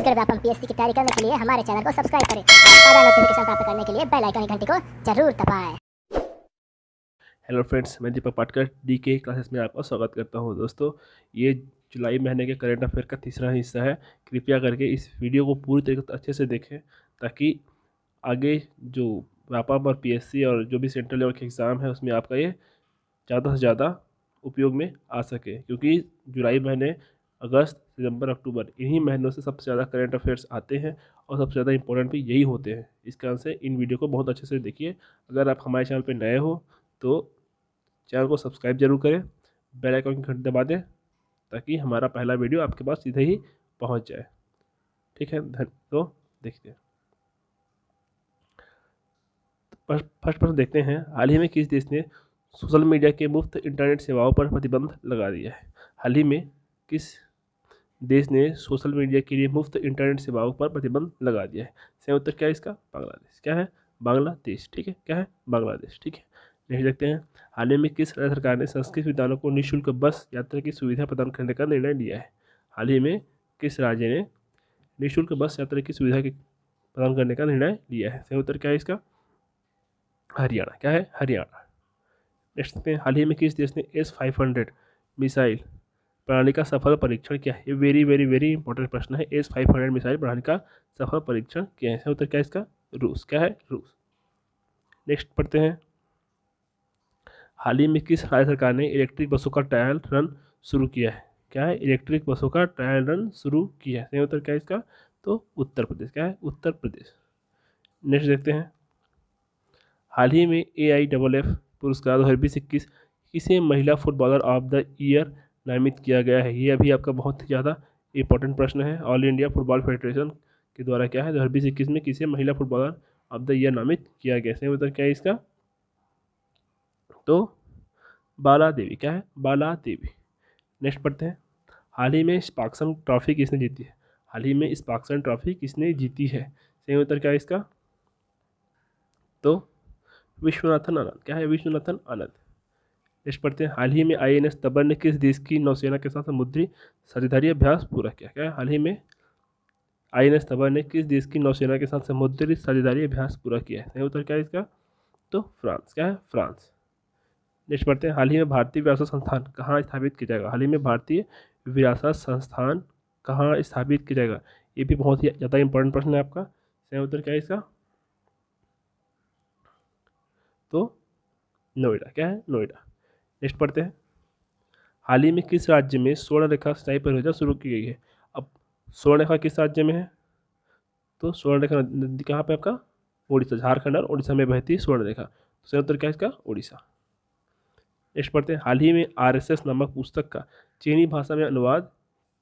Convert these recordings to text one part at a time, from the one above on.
Chhattisgarh Vyapam PSC की तैयारी करने के लिए हमारे चैनल को सब्सक्राइब करें और ताज़ा नोटिफिकेशन प्राप्त करने के लिए बेल आइकन की घंटी को जरूर दबाएं। हेलो फ्रेंड्स, मैं दीपक पाटकर डीके क्लासेस में आपका स्वागत करता हूं। दोस्तों, ये जुलाई महीने के करंट अफेयर का तीसरा हिस्सा है। कृपया करके इस वीडियो को पूरी तरीके से अच्छे से देखें ताकि आगे जो व्यापम और पीएससी और जो भी सेंट्रल लेवल के एग्ज़ाम है उसमें आपका ये ज़्यादा से ज़्यादा उपयोग में आ सके, क्योंकि जुलाई महीने, अगस्त, सितंबर, अक्टूबर इन्हीं महीनों से सबसे ज़्यादा करंट अफेयर्स आते हैं और सबसे ज़्यादा इंपॉर्टेंट भी यही होते हैं। इस कारण से इन वीडियो को बहुत अच्छे से देखिए। अगर आप हमारे चैनल पर नए हो तो चैनल को सब्सक्राइब जरूर करें, बेल आइकन की घंटी दबा दें ताकि हमारा पहला वीडियो आपके पास सीधे ही पहुंच जाए। ठीक है, तो देखते हैं। फर्स्ट प्रश्न देखते हैं। हाल ही में किस देश ने सोशल मीडिया के मुफ्त इंटरनेट सेवाओं पर प्रतिबंध लगा दिया है? हाल ही में किस देश ने सोशल मीडिया के लिए मुफ्त इंटरनेट सेवाओं पर प्रतिबंध लगा दिया है? सही उत्तर क्या है इसका? बांग्लादेश। क्या है? बांग्लादेश। ठीक है, क्या है? बांग्लादेश। ठीक है, नेक्स्ट देखते हैं। हाल ही में किस राज्य सरकार ने संस्कृत विद्वानों को निःशुल्क बस यात्रा की सुविधा प्रदान करने का निर्णय लिया है? हाल ही में किस राज्य ने निःशुल्क बस यात्रा की सुविधा प्रदान करने का निर्णय लिया है? सही उत्तर क्या है इसका? हरियाणा। क्या है? हरियाणा। नेक्स्ट देखते हैं। हाल ही में किस देश ने S-500 मिसाइल प्रणाली का सफल परीक्षण किया है? ये वेरी वेरी वेरी इंपॉर्टेंट प्रश्न है। S-500 मिसाइल प्रणाली का सफल परीक्षण किया है? उत्तर क्या है इसका? रूस। क्या है? रूस। नेक्स्ट पढ़ते हैं। हाल ही में किस राज्य सरकार ने इलेक्ट्रिक बसों का ट्रायल रन शुरू किया है? क्या है? इलेक्ट्रिक बसों का ट्रायल रन शुरू किया है? सही उत्तर क्या है इसका? तो उत्तर प्रदेश। क्या है? उत्तर प्रदेश। नेक्स्ट देखते हैं। हाल ही में AIFF पुरस्कार 2021 किसे महिला फुटबॉलर ऑफ द ईयर नामित किया गया है? ये अभी आपका बहुत ही ज़्यादा इंपॉर्टेंट प्रश्न है। ऑल इंडिया फुटबॉल फेडरेशन के द्वारा क्या है 2021 में किसे महिला फुटबॉलर ऑफ द ईयर नामित किया गया? सही उत्तर क्या है इसका? तो बाला देवी। क्या है? बाला देवी। नेक्स्ट पढ़ते हैं। हाल ही में स्पार्क्सन ट्रॉफी किसने जीती है? हाल ही में स्पार्क्सन ट्रॉफी किसने जीती है? सही उत्तर क्या है इसका? तो विश्वनाथन आनंद। क्या है? विश्वनाथन आनंद। नेक्स्ट पढ़ते हैं। हाल ही में INS तबर ने किस देश की नौसेना के साथ समुद्री साझेदारी अभ्यास पूरा किया? क्या है? हाल ही में INS तबर ने किस देश की नौसेना के साथ समुद्री साझेदारी अभ्यास पूरा किया है? सही उत्तर क्या है इसका? तो फ्रांस। क्या है? फ्रांस। नेक्स्ट पढ़ते हैं। हाल ही में भारतीय विरासत संस्थान कहाँ स्थापित किया जाएगा? हाल ही में भारतीय विरासत संस्थान कहाँ स्थापित किया जाएगा? ये भी बहुत ही ज़्यादा इंपॉर्टेंट प्रश्न है आपका। सही उत्तर क्या है इसका? तो नोएडा। क्या है? नोएडा। नेक्स्ट पढ़ते हैं। हाल ही में किस राज्य में स्वर्ण रेखा सिंचाई परियोजना शुरू की गई है? अब स्वर्ण रेखा किस राज्य में है? तो स्वर्ण रेखा नदी कहाँ पे आपका? उड़ीसा। झारखंड और उड़ीसा में बहती स्वर्ण रेखा। तो सही उत्तर क्या है इसका? उड़ीसा। नेक्स्ट पढ़ते हैं। हाल ही में RSS नामक पुस्तक का चीनी भाषा में अनुवाद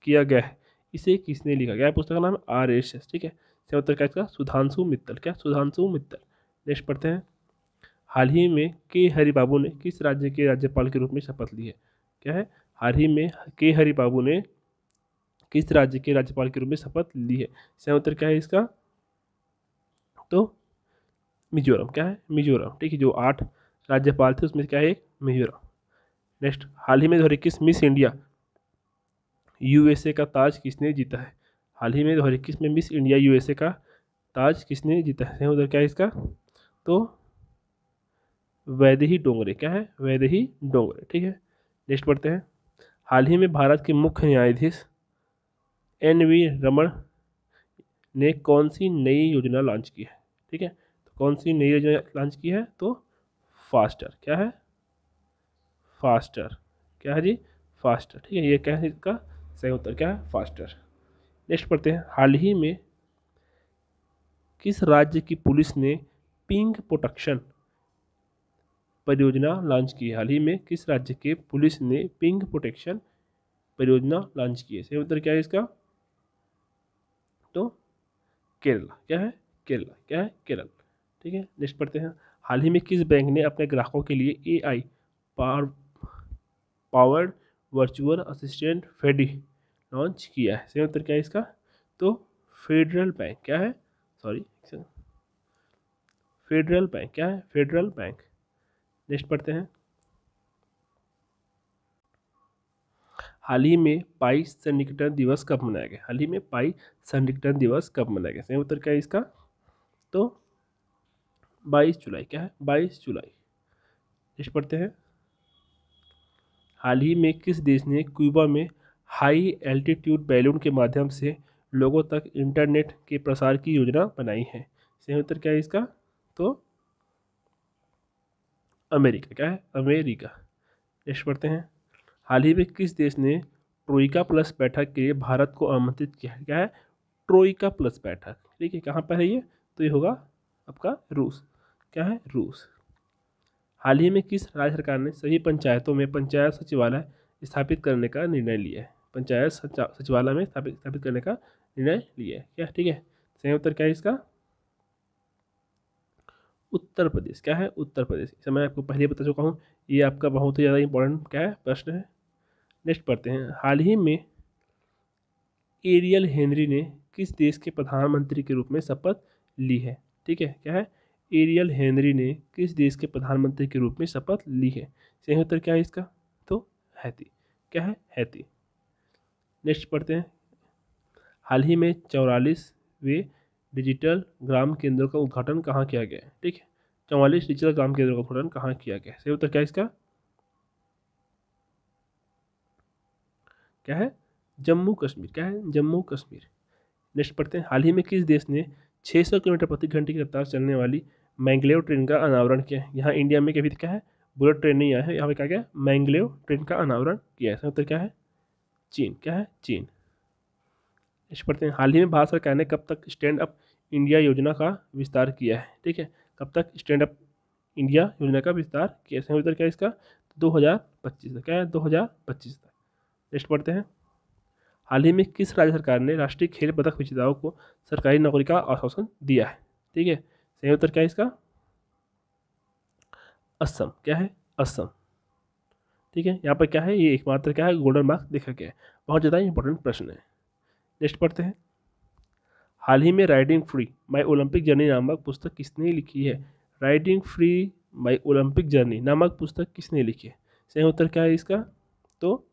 किया गया है। इसे किसने लिखा? क्या है पुस्तक का नाम? RSS। ठीक है, सही उत्तर क्या है इसका? सुधांशु मित्तल। क्या? सुधांशु मित्तल। नेक्स्ट पढ़ते हैं। हाल ही में के हरि बाबू ने किस राज्य के राज्यपाल के रूप में शपथ ली है? क्या है? हाल ही में के हरि बाबू ने किस राज्य के राज्यपाल के रूप में शपथ ली है? सही उत्तर क्या है इसका? तो मिजोरम। क्या है? मिजोरम। ठीक है, जो 8 राज्यपाल थे उसमें क्या है? एक मिजोरम। नेक्स्ट। हाल ही में 2021 मिस इंडिया USA का ताज किसने जीता है? हाल ही में 2021 में मिस इंडिया USA का ताज किसने जीता है? सही उत्तर क्या है इसका? तो वैदेही डोंगरे। क्या है? वैदेही डोंगरे। ठीक है, नेक्स्ट पढ़ते हैं। हाल ही में भारत के मुख्य न्यायाधीश NV रमन ने कौन सी नई योजना लॉन्च की है? ठीक है, तो कौन सी नई योजना लॉन्च की है? तो फास्टर। क्या है? फास्टर। क्या है जी? फास्टर। ठीक है, ये क्या है इसका? सही उत्तर क्या है? फास्टर। नेक्स्ट पढ़ते हैं। हाल ही में किस राज्य की पुलिस ने पिंक प्रोटेक्शन परियोजना लॉन्च की है? हाल ही में किस राज्य के पुलिस ने पिंक प्रोटेक्शन परियोजना लॉन्च की है? सही उत्तर क्या है इसका? तो केरला। क्या है? केरला। क्या है? केरल। ठीक है, नेक्स्ट पढ़ते हैं। हाल ही में किस बैंक ने अपने ग्राहकों के लिए AI पावर्ड वर्चुअल असिस्टेंट फेडी लॉन्च किया है? सही उत्तर क्या है इसका? तो फेडरल बैंक। क्या है? Sorry, federal bank. क्या है? Federal bank. नेक्स्ट पढ़ते हैं। हाल ही में पाई सन्निकटन दिवस कब मनाया गया? हाल ही में पाई सन्निकटन दिवस कब मनाया गया? सही उत्तर क्या है इसका? तो 22 जुलाई। क्या है? 22 जुलाई। नेक्स्ट पढ़ते हैं। हाल ही में किस देश ने क्यूबा में हाई एल्टीट्यूड बैलून के माध्यम से लोगों तक इंटरनेट के प्रसार की योजना बनाई है? सही उत्तर क्या है इसका? तो अमेरिका। क्या है? अमेरिका। नेक्स्ट पढ़ते हैं। हाल ही में किस देश ने ट्रोइका प्लस बैठक के लिए भारत को आमंत्रित किया है? क्या है? ट्रोइका प्लस बैठक। ठीक है, कहाँ पर है ये? तो ये होगा आपका रूस। क्या है? रूस। हाल ही में किस राज्य सरकार ने सभी पंचायतों में पंचायत सचिवालय स्थापित करने का निर्णय लिया है? पंचायत सचिवालय में स्थापित करने का निर्णय लिया है। क्या? ठीक है, सही उत्तर क्या है इसका? उत्तर प्रदेश। क्या है? उत्तर प्रदेश। इसे मैं आपको पहले बता चुका हूँ, ये आपका बहुत ही ज़्यादा इंपॉर्टेंट क्या है प्रश्न है। नेक्स्ट पढ़ते हैं। हाल ही में एरियल हेनरी ने किस देश के प्रधानमंत्री के रूप में शपथ ली है? ठीक है, क्या है? एरियल हेनरी ने किस देश के प्रधानमंत्री के रूप में शपथ ली है? सही उत्तर क्या है इसका? तो हैती। क्या है? हैती। नेक्स्ट पढ़ते हैं। हाल ही में 44वें डिजिटल ग्राम केंद्र का उद्घाटन कहाँ किया गया है? ठीक है, 44 डिजिटल ग्राम केंद्र का उद्घाटन कहाँ किया गया है? सही उत्तर क्या है इसका? क्या है? जम्मू कश्मीर। क्या है? जम्मू कश्मीर। नेक्स्ट पढ़ते हैं। हाल ही में किस देश ने 600 किलोमीटर प्रति घंटे की रफ्तार चलने वाली मैंगलेव ट्रेन का अनावरण किया है? यहाँ इंडिया में कभी क्या है? बुलेट ट्रेन नहीं आया है, यहाँ पे क्या गया? मैंगलेव ट्रेन का अनावरण किया है। इसका उत्तर क्या है? चीन। क्या है? चीन। नेक्स्ट पढ़ते हैं। हाल ही में भारत सरकार ने कब तक स्टैंड अप इंडिया योजना का विस्तार किया है? ठीक है, कब तक स्टैंड अप इंडिया योजना का विस्तार किया है? इसका उत्तर क्या है इसका? 2025 तक। क्या है? 2025 तक। नेक्स्ट पढ़ते हैं। हाल ही में किस राज्य सरकार ने राष्ट्रीय खेल पदक विजेताओं को सरकारी नौकरी का आश्वासन दिया है? ठीक है, सही उत्तर क्या है इसका? असम। क्या है? असम। ठीक है, यहाँ पर क्या है? ये एकमात्र क्या है? गोल्डन मार्क देखा गया है। बहुत ज़्यादा इंपॉर्टेंट प्रश्न है। नेक्स्ट पढ़ते हैं। हाल ही में राइडिंग फ्री माई ओलंपिक जर्नी नामक पुस्तक किसने लिखी है? राइडिंग फ्री माई ओलंपिक जर्नी नामक पुस्तक किसने लिखी है? सही उत्तर क्या है इसका? तो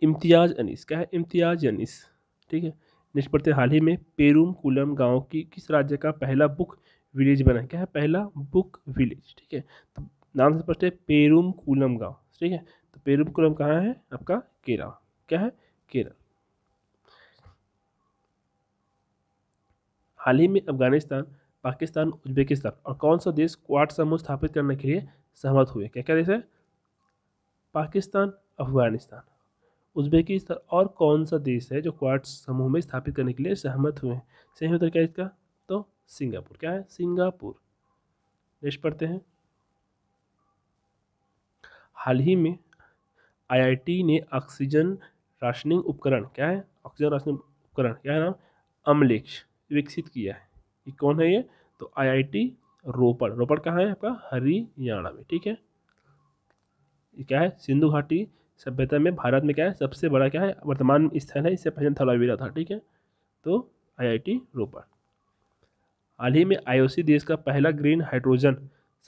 इम्तियाज अनीस। क्या है? इम्तियाज अनीस। ठीक है, नेक्स्ट पढ़ते हैं। हाल ही में पेरुमकुलम गांव की किस राज्य का पहला बुक विलेज बना? क्या है? पहला बुक विलेज। ठीक है, तो नाम से पढ़ते हैं पेरुमकुलम गांव। ठीक है, तो पेरुमकुलम कहाँ है? आपका केरल। क्या है? केरल। हाल ही में अफगानिस्तान, पाकिस्तान, उज्बेकिस्तान और कौन सा देश क्वाड समूह स्थापित करने के लिए सहमत हुए? क्या क्या देश है? पाकिस्तान, अफगानिस्तान, उज्बेकिस्तान और कौन सा देश है जो क्वाड समूह में स्थापित करने के लिए सहमत हुए हैं? सही उत्तर क्या है इसका? तो सिंगापुर। क्या है? सिंगापुर। नेक्स्ट पढ़ते हैं। हाल ही में आईआईटी ने ऑक्सीजन राशनिंग उपकरण, क्या है? ऑक्सीजन राशनिंग उपकरण, क्या है नाम? अम्लेक्स विकसित किया है। ये कौन है ये? तो आईआईटी रोपड़। रोपड़ कहाँ है? आपका हरियाणा में। ठीक है, ये क्या है? सिंधु घाटी सभ्यता में भारत में क्या है? सबसे बड़ा क्या है? वर्तमान स्थल है, इससे पहले धौलावीरा था। ठीक है, तो आईआईटी रोपड़। हाल ही में आईओसी देश का पहला ग्रीन हाइड्रोजन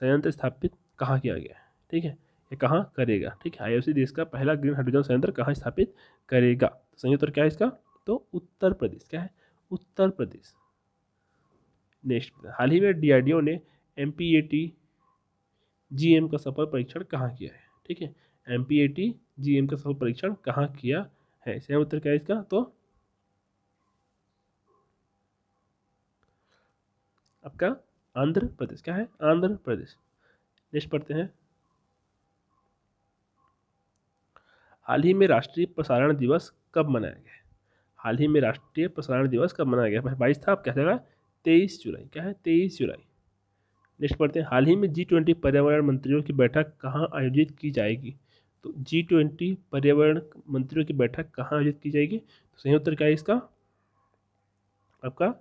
संयंत्र स्थापित कहाँ किया गया है? ठीक है, ये कहाँ करेगा? ठीक है, आईओसी देश का पहला ग्रीन हाइड्रोजन संयंत्र कहाँ स्थापित करेगा? सही उत्तर क्या है इसका? तो उत्तर प्रदेश। क्या है? उत्तर प्रदेश। नेक्स्ट, हाल ही में डीआरडीओ ने एमपीएटी जीएम का सफल परीक्षण कहाँ किया है? ठीक है, एमपीएटी जीएम का सफल परीक्षण कहाँ किया है? सही उत्तर क्या है इसका? तो आपका आंध्र प्रदेश। क्या है? आंध्र प्रदेश। नेक्स्ट पढ़ते हैं। हाल ही में राष्ट्रीय प्रसारण दिवस कब मनाया गया है? हाल ही में राष्ट्रीय प्रसारण दिवस कब मनाया गया? 22 था, अब क्या चला? 23 जुलाई। क्या है? 23 जुलाई। नेक्स्ट पढ़ते हैं। हाल ही में G20 पर्यावरण मंत्रियों की बैठक कहाँ आयोजित की जाएगी? तो G20 पर्यावरण मंत्रियों की बैठक कहाँ आयोजित की जाएगी? तो सही उत्तर क्या है इसका? आपका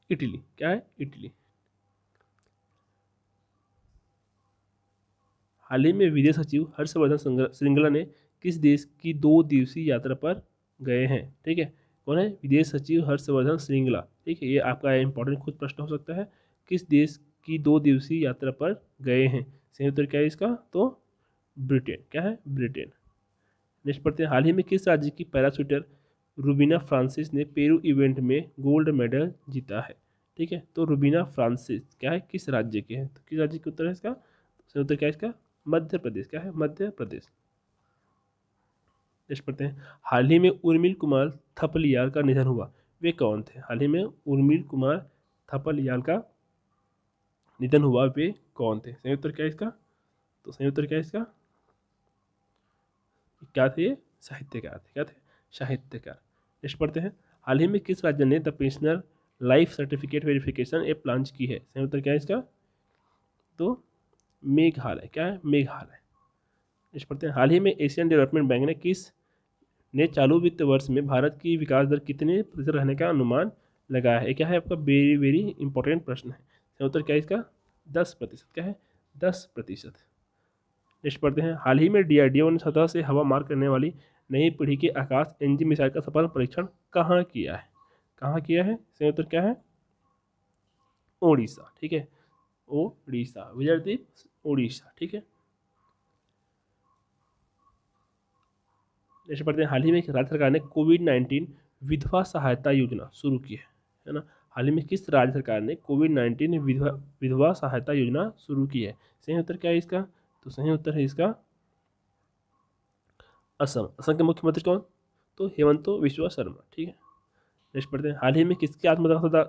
इटली। क्या है? इटली। हाल ही में विदेश सचिव हर्षवर्धन श्रृंगला ने किस देश की 2 दिवसीय यात्रा पर गए हैं? ठीक है, कौन है? विदेश सचिव हर्षवर्धन श्रृंगला। ठीक है, ये आपका इंपॉर्टेंट खुद प्रश्न हो सकता है। किस देश की 2 दिवसीय यात्रा पर गए हैं? सही उत्तर क्या है इसका? तो ब्रिटेन। क्या है? ब्रिटेन। नेक्स्ट पढ़ते हैं, हाल ही में किस राज्य की पैराशूटर रूबीना फ्रांसिस ने पेरू इवेंट में गोल्ड मेडल जीता है? ठीक है, तो रूबीना फ्रांसिस क्या है, किस राज्य के हैं? तो किस राज्य के उत्तर है इसका? तो उत्तर क्या है इसका? मध्य प्रदेश। क्या है? मध्य प्रदेश। नेक्स्ट पढ़ते हैं, हाल ही में उर्मिल कुमार थपलियाल का निधन हुआ, वे कौन थे? हाल ही में उर्मिल कुमार थपलियाल का निधन हुआ, वे कौन थे? सही उत्तर क्या है इसका? तो सही उत्तर क्या है इसका? क्या थे? साहित्यकार थे। क्या थे? साहित्यकार। नेक्स्ट पढ़ते हैं, हाल ही में किस राज्य ने the pensioner life certificate verification app launch की है? सही उत्तर क्या है इसका? तो मेघालय। क्या है? मेघालय। नेक्स्ट पढ़ते हैं, हाल ही में एशियन डेवलपमेंट बैंक ने चालू वित्त वर्ष में भारत की विकास दर कितने प्रतिशत रहने का अनुमान लगाया है? क्या है आपका? वेरी वेरी इंपॉर्टेंट प्रश्न है। सही उत्तर क्या है इसका? 10%। क्या है? 10%। नेक्स्ट पढ़ते हैं, हाल ही में DRDO ने सतह से हवा मार करने वाली नई पीढ़ी के आकाश NG मिसाइल का सफल परीक्षण कहाँ किया है? कहाँ किया है? सही उत्तर क्या है? ओडिशा। ठीक है, ओडिशा, विजयदीप, ओडिशा। ठीक है। नेक्स्ट पढ़ते हैं, हाल ही में राज्य सरकार ने कोविड-19 विधवा सहायता योजना शुरू की है ना? हाल ही में किस राज्य सरकार ने कोविड-19 विधवा सहायता योजना शुरू की है? सही उत्तर क्या है इसका? तो सही उत्तर है इसका असम। असम के मुख्यमंत्री कौन? तो हेमंत बिस्वा शर्मा। ठीक है। नेक्स्ट पढ़ते हैं, हाल ही में किसकी आत्मकथा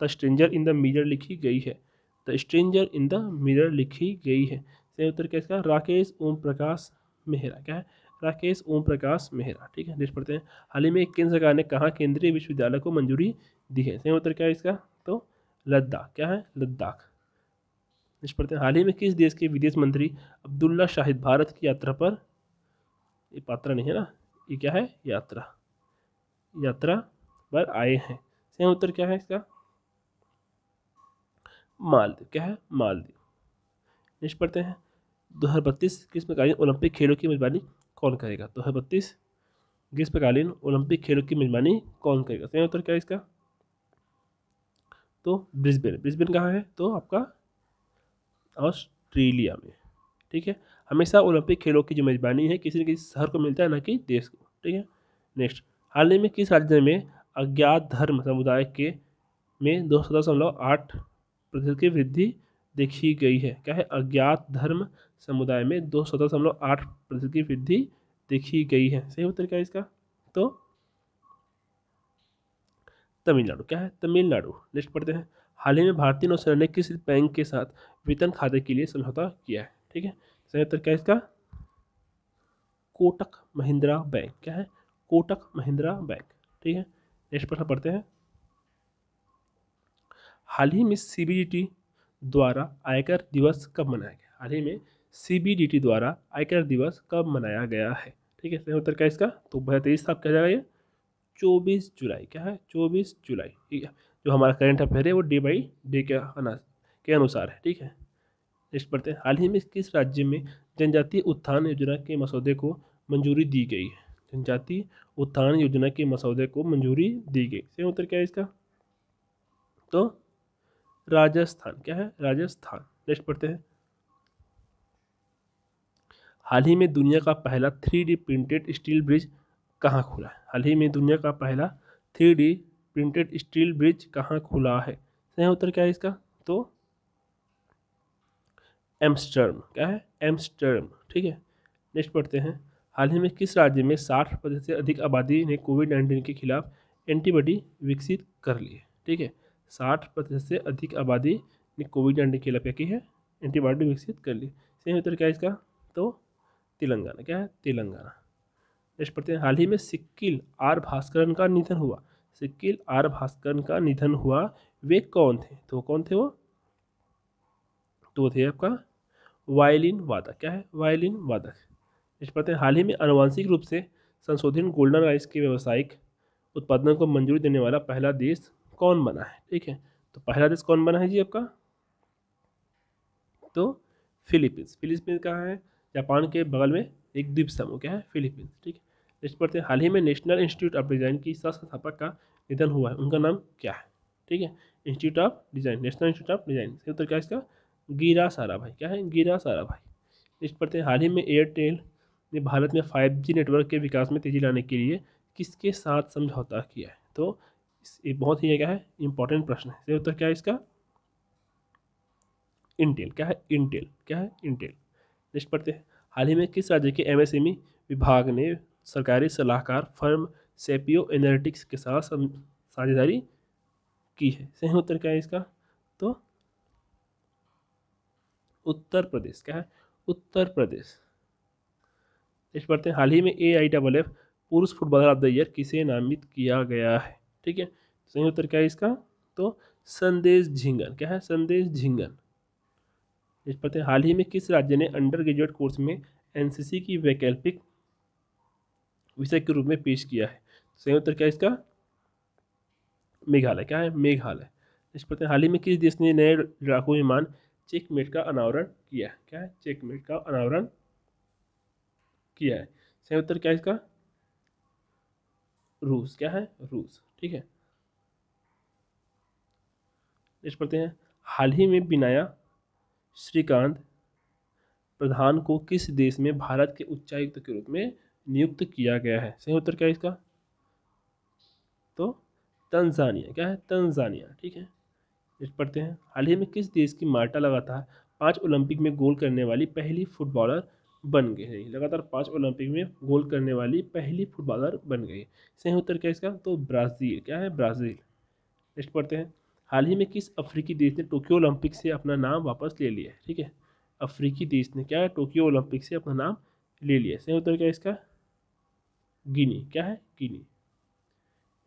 the stranger in the mirror लिखी गई है? The stranger in the mirror लिखी गई है। सही उत्तर क्या है इसका? राकेश ओम प्रकाश मेहरा। क्या है? राकेश ओम प्रकाश मेहरा। ठीक है। नेक्स्ट पढ़ते हैं, हाल ही में केंद्र सरकार ने कहाँ केंद्रीय विश्वविद्यालय को मंजूरी दी है? सही उत्तर क्या है इसका? तो लद्दाख। क्या है? लद्दाख। नेक्स्ट पढ़ते हैं, हाल ही में किस देश के विदेश मंत्री अब्दुल्ला शाहिद भारत की यात्रा पर, ये पात्रा नहीं है ना, ये क्या है? यात्रा, यात्रा पर आए हैं? सही उत्तर क्या है इसका? मालदीव। क्या है? मालदीव। नेक्स्ट पढ़ते हैं, 2032 ग्रीष्मकालीन ओलंपिक खेलों की मेजबानी कौन करेगा? 2032 ग्रीष्मकालीन ओलंपिक खेलों की मेजबानी कौन करेगा? सही उत्तर क्या है इसका? तो ब्रिस्बेन। ब्रिस्बेन कहाँ है? तो आपका ऑस्ट्रेलिया में। ठीक है। हमेशा ओलंपिक खेलों की जो मेजबानी है किसी न किसी शहर को मिलता है, ना कि देश को। ठीक है। नेक्स्ट, हाल ही में किस राज्य में अज्ञात धर्म समुदाय के में 2.8% की वृद्धि देखी गई है? क्या है? अज्ञात धर्म समुदाय में 2.8% की वृद्धि देखी गई है। सही उत्तर क्या है इसका? तो तमिलनाडु। क्या है? तमिलनाडु। नेक्स्ट पढ़ते हैं, हाल ही में भारतीय नौसेना ने किस बैंक के साथ वेतन खाते के लिए समझौता किया है? ठीक है। सही उत्तर क्या है इसका? कोटक महिंद्रा बैंक। क्या है? कोटक महिंद्रा बैंक। ठीक है। नेक्स्ट प्रश्न पढ़ते हैं, हाल ही में CBDT द्वारा आयकर दिवस कब मनाया गया? हाल ही में CBDT द्वारा आयकर दिवस कब मनाया गया है? ठीक है। सही उत्तर क्या है इसका? तो 2023 साल क्या जाएगा ये? 24 जुलाई। क्या है? 24 जुलाई। ठीक है। जो हमारा करंट अफेयर है वो डे बाई डे के अनुसार है। ठीक है। नेक्स्ट पढ़ते हैं, हाल ही में किस राज्य में जनजातीय उत्थान योजना के मसौदे को मंजूरी दी गई है? जनजातीय उत्थान योजना के मसौदे को मंजूरी दी गई। सही उत्तर क्या है इसका? तो राजस्थान। क्या है? राजस्थान। नेक्स्ट पढ़ते हैं, हाल ही में दुनिया का पहला 3D प्रिंटेड स्टील ब्रिज कहाँ खुला है? हाल ही में दुनिया का पहला 3D प्रिंटेड स्टील ब्रिज कहाँ खुला है? सही उत्तर क्या है इसका? तो एम्स्टर्डम। क्या है? एम्स्टर्डम। ठीक है। नेक्स्ट पढ़ते हैं, हाल ही में किस राज्य में 60% से अधिक आबादी ने कोविड-19 के खिलाफ एंटीबॉडी विकसित कर ली है? ठीक है। 60% से अधिक आबादी ने कोविड-19 के खिलाफ क्या की है? एंटीबॉडी विकसित कर ली। सही उत्तर क्या है इसका? तो तेलंगाना। क्या है? तेलंगाना। नेक्स्ट पढ़ते हैं, हाल ही में सिक्किल आर भास्करन का निधन हुआ। सिक्किल आर भास्करन का निधन हुआ, वे कौन थे? तो कौन थे वो? तो थे आपका वायलिन वादक। क्या है? वायलिन वादक। नेक्स्ट पढ़ते हैं, हाल ही में आनुवांशिक रूप से संशोधित गोल्डन राइस के व्यावसायिक उत्पादन को मंजूरी देने वाला पहला देश कौन बना है? ठीक है। तो पहला देश कौन बना है जी आपका? तो फिलीपींस। फिलीपींस कहाँ है? जापान के बगल में एक द्वीप समूह। क्या है? फिलीपींस। ठीक है। नेक्स्ट पढ़ते हैं, हाल ही में नेशनल इंस्टीट्यूट ऑफ डिजाइन की संस्थापक का निधन हुआ है, उनका नाम क्या है? ठीक है। Institute of design, national institute of design. सही उत्तर क्या है इसका? गिरा साराभाई। क्या है? गिरा साराभाई। नेक्स्ट पढ़ते हैं, हाल ही में एयरटेल ने भारत में 5G नेटवर्क के विकास में तेजी लाने के लिए किसके साथ समझौता किया है? तो ये बहुत ही क्या है, इंपॉर्टेंट प्रश्न है। इसका उत्तर क्या है इसका? इंटेल। क्या है? इंटेल। क्या है? इंटेल। नेक्स्ट पढ़ते हैं, हाल ही में किस राज्य के MSME विभाग ने सरकारी सलाहकार फर्म सेपियो एनालिटिक्स के साथ साझेदारी की है? सही उत्तर क्या है इसका? तो उत्तर प्रदेश। क्या है? उत्तर प्रदेश। नेक्स्ट पढ़ते हैं, हाल ही में AIFF पुरुष फुटबॉलर ऑफ द ईयर किसे नामित किया गया है? ठीक है, सही उत्तर क्या है इसका? तो संदेश झिंगन। क्या है? संदेश झिंगन। नेक्स्ट पढ़ते हैं, हाल ही में किस राज्य ने अंडर ग्रेजुएट कोर्स में NCC की वैकल्पिक विषय के रूप में पेश किया है? सही उत्तर क्या है इसका? मेघालय। क्या है? मेघालय। नेक्स्ट पढ़ते हैं, हाल ही में किस देश ने नए लड़ाकू विमान चेकमेट का अनावरण किया है? क्या है? चेकमेट का अनावरण किया है। सही उत्तर क्या है इसका? रूस। क्या है? रूस। ठीक है, नेक्स्ट पढ़ते हैं, हाल ही में बिनाया श्रीकांत प्रधान को किस देश में भारत के उच्चायुक्त के रूप में नियुक्त किया गया है? सही उत्तर क्या है इसका? तो तंजानिया। क्या है? तंजानिया। ठीक है, नेक्स्ट पढ़ते हैं, हाल ही में किस देश की मार्टा लगातार 5 ओलंपिक में गोल करने वाली पहली फुटबॉलर बन गई है? लगातार 5 ओलंपिक में गोल करने वाली पहली फुटबॉलर बन गई। सही उत्तर क्या है इसका? तो ब्राज़ील। क्या है? ब्राज़ील। नेक्स्ट पढ़ते हैं, हाल ही में किस अफ्रीकी देश ने टोक्यो ओलंपिक से अपना नाम वापस ले लिया है? ठीक है, अफ्रीकी देश ने क्या है, टोक्यो ओलंपिक से अपना नाम ले लिया। सही उत्तर क्या है इसका? गिनी। क्या है? गिनी।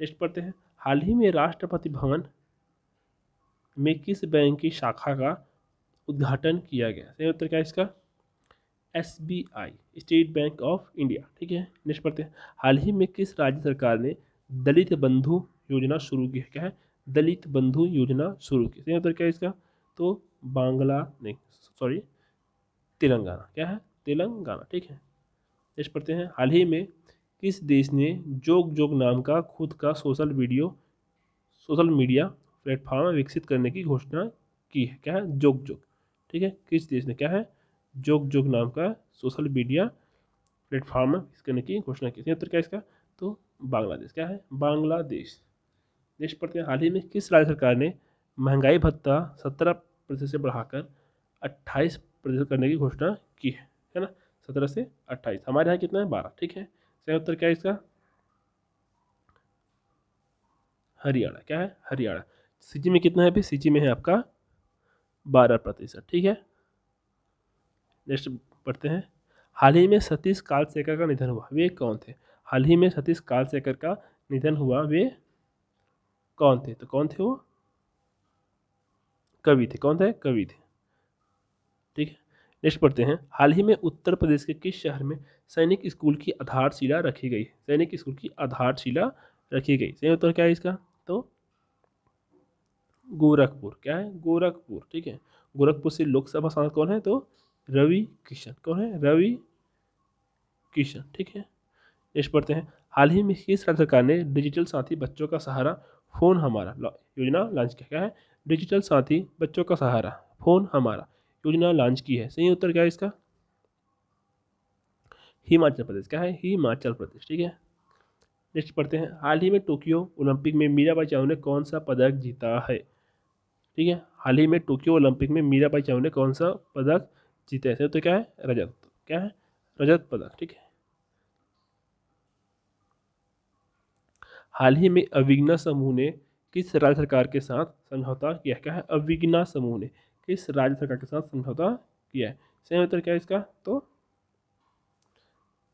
नेक्स्ट पढ़ते हैं, हाल ही में राष्ट्रपति भवन में किस बैंक की शाखा का उद्घाटन किया गया? सही उत्तर क्या है इसका? SBI, state bank of India. ठीक है, नेक्स्ट पढ़ते हैं, हाल ही में किस राज्य सरकार ने दलित बंधु योजना शुरू की है? क्या है? दलित बंधु योजना शुरू की। सही उत्तर क्या है इसका? तो तेलंगाना। क्या है? तेलंगाना। ठीक है, नेक्स्ट पढ़ते हैं, हाल ही में किस देश ने जोग जोग नाम का खुद का सोशल मीडिया प्लेटफॉर्म विकसित करने की घोषणा की है? क्या है? जोग जोग। ठीक है, किस देश ने क्या है, जोग जोग नाम का सोशल मीडिया प्लेटफॉर्म विकसित करने की घोषणा की? उत्तर क्या है इसका? तो बांग्लादेश। क्या है? बांग्लादेश। नेक्स्ट पढ़ते हैं, हाल ही में किस राज्य सरकार ने महंगाई भत्ता 17% से बढ़ाकर 28% करने की घोषणा की है ना? 17 से 28। हमारे यहाँ कितना है? 12। ठीक है, सही उत्तर क्या है इसका? हरियाणा। क्या है? हरियाणा। सिजी में कितना है? अभी सिजी में है आपका 12%। ठीक है, नेक्स्ट पढ़ते हैं, हाल ही में सतीश कालसेकर का निधन हुआ, वे कौन थे? हाल ही में सतीश कालसेकर का निधन हुआ, वे कौन थे? तो कौन थे वो? कवि थे। कौन थे? कवि थे। ठीक है, नेक्स्ट पढ़ते हैं, हाल ही में उत्तर प्रदेश के किस शहर में सैनिक स्कूल की आधारशिला रखी गई? सैनिक स्कूल की आधारशिला रखी गई। सही उत्तर क्या है इसका? तो गोरखपुर। क्या है? गोरखपुर। ठीक है, गोरखपुर से लोकसभा सांसद कौन है? तो रवि किशन। कौन है? रवि किशन। ठीक है, नेक्स्ट पढ़ते हैं, हाल ही में किस राज्य सरकार ने डिजिटल साथी बच्चों का सहारा फोन हमारा योजना लॉन्च किया? क्या है? डिजिटल साथी बच्चों का सहारा फोन हमारा योजना लॉन्च की है। सही उत्तर क्या है इसका? हिमाचल प्रदेश। क्या है? हिमाचल प्रदेश। ठीक है, नेक्स्ट पढ़ते हैं, हाल ही में टोक्यो ओलंपिक में मीराबाई चानू ने कौन सा पदक जीता है? ठीक है, हाल ही में टोक्यो ओलंपिक में मीराबाई चानू ने कौन सा पदक जीता है? तो क्या है? रजत। क्या है? रजत पदक। ठीक है, हाल ही में अविग्ना समूह ने किस राज्य सरकार के साथ समझौता किया? क्या है? अविग्ना समूह ने किस राज्य सरकार के साथ समझौता किया है? सही उत्तर क्या है इसका? तो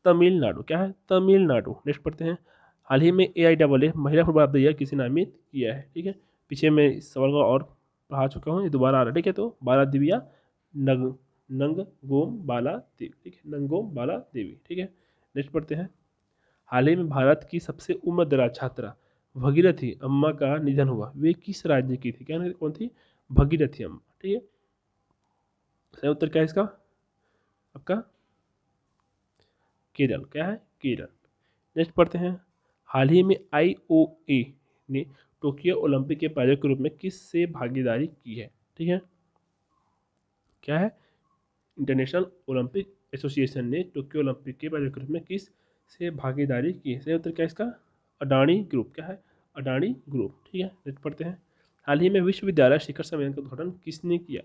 तमिलनाडु। क्या है? तमिलनाडु। नेक्स्ट पढ़ते हैं, हाल ही में AIFF महिला फुटबॉल ऑफ द ईयर किसे नामित किया है? ठीक है, पीछे मैं इस सवाल को और पढ़ा चुका हूँ, ये दोबारा आ रहा है। ठीक है, तो बाला दिव्या नंगगोम बाला देवी। ठीक है, नंगोम बाला देवी। ठीक है, नेक्स्ट पढ़ते हैं, हाल ही में भारत की सबसे उम्रदराज छात्रा भगीरथी अम्मा का निधन हुआ, वे किस राज्य की थी? क्या कौन थी? भगीरथी अम्मा। ठीक है, सही उत्तर क्या है इसका? आपका केरल। क्या है? केरल। नेक्स्ट पढ़ते हैं, हाल ही में IOA ने टोक्यो ओलंपिक के प्रायोजक के रूप में किस से भागीदारी की है? ठीक है, क्या है? इंटरनेशनल ओलंपिक एसोसिएशन ने टोक्यो ओलंपिक के कार्यक्रम में किस से भागीदारी की है? सही उत्तर क्या है इसका? अडानी ग्रुप। क्या है? अडानी ग्रुप। ठीक है, नेक्स्ट पढ़ते हैं। हाल ही में विश्वविद्यालय शिखर सम्मेलन का उद्घाटन किसने किया?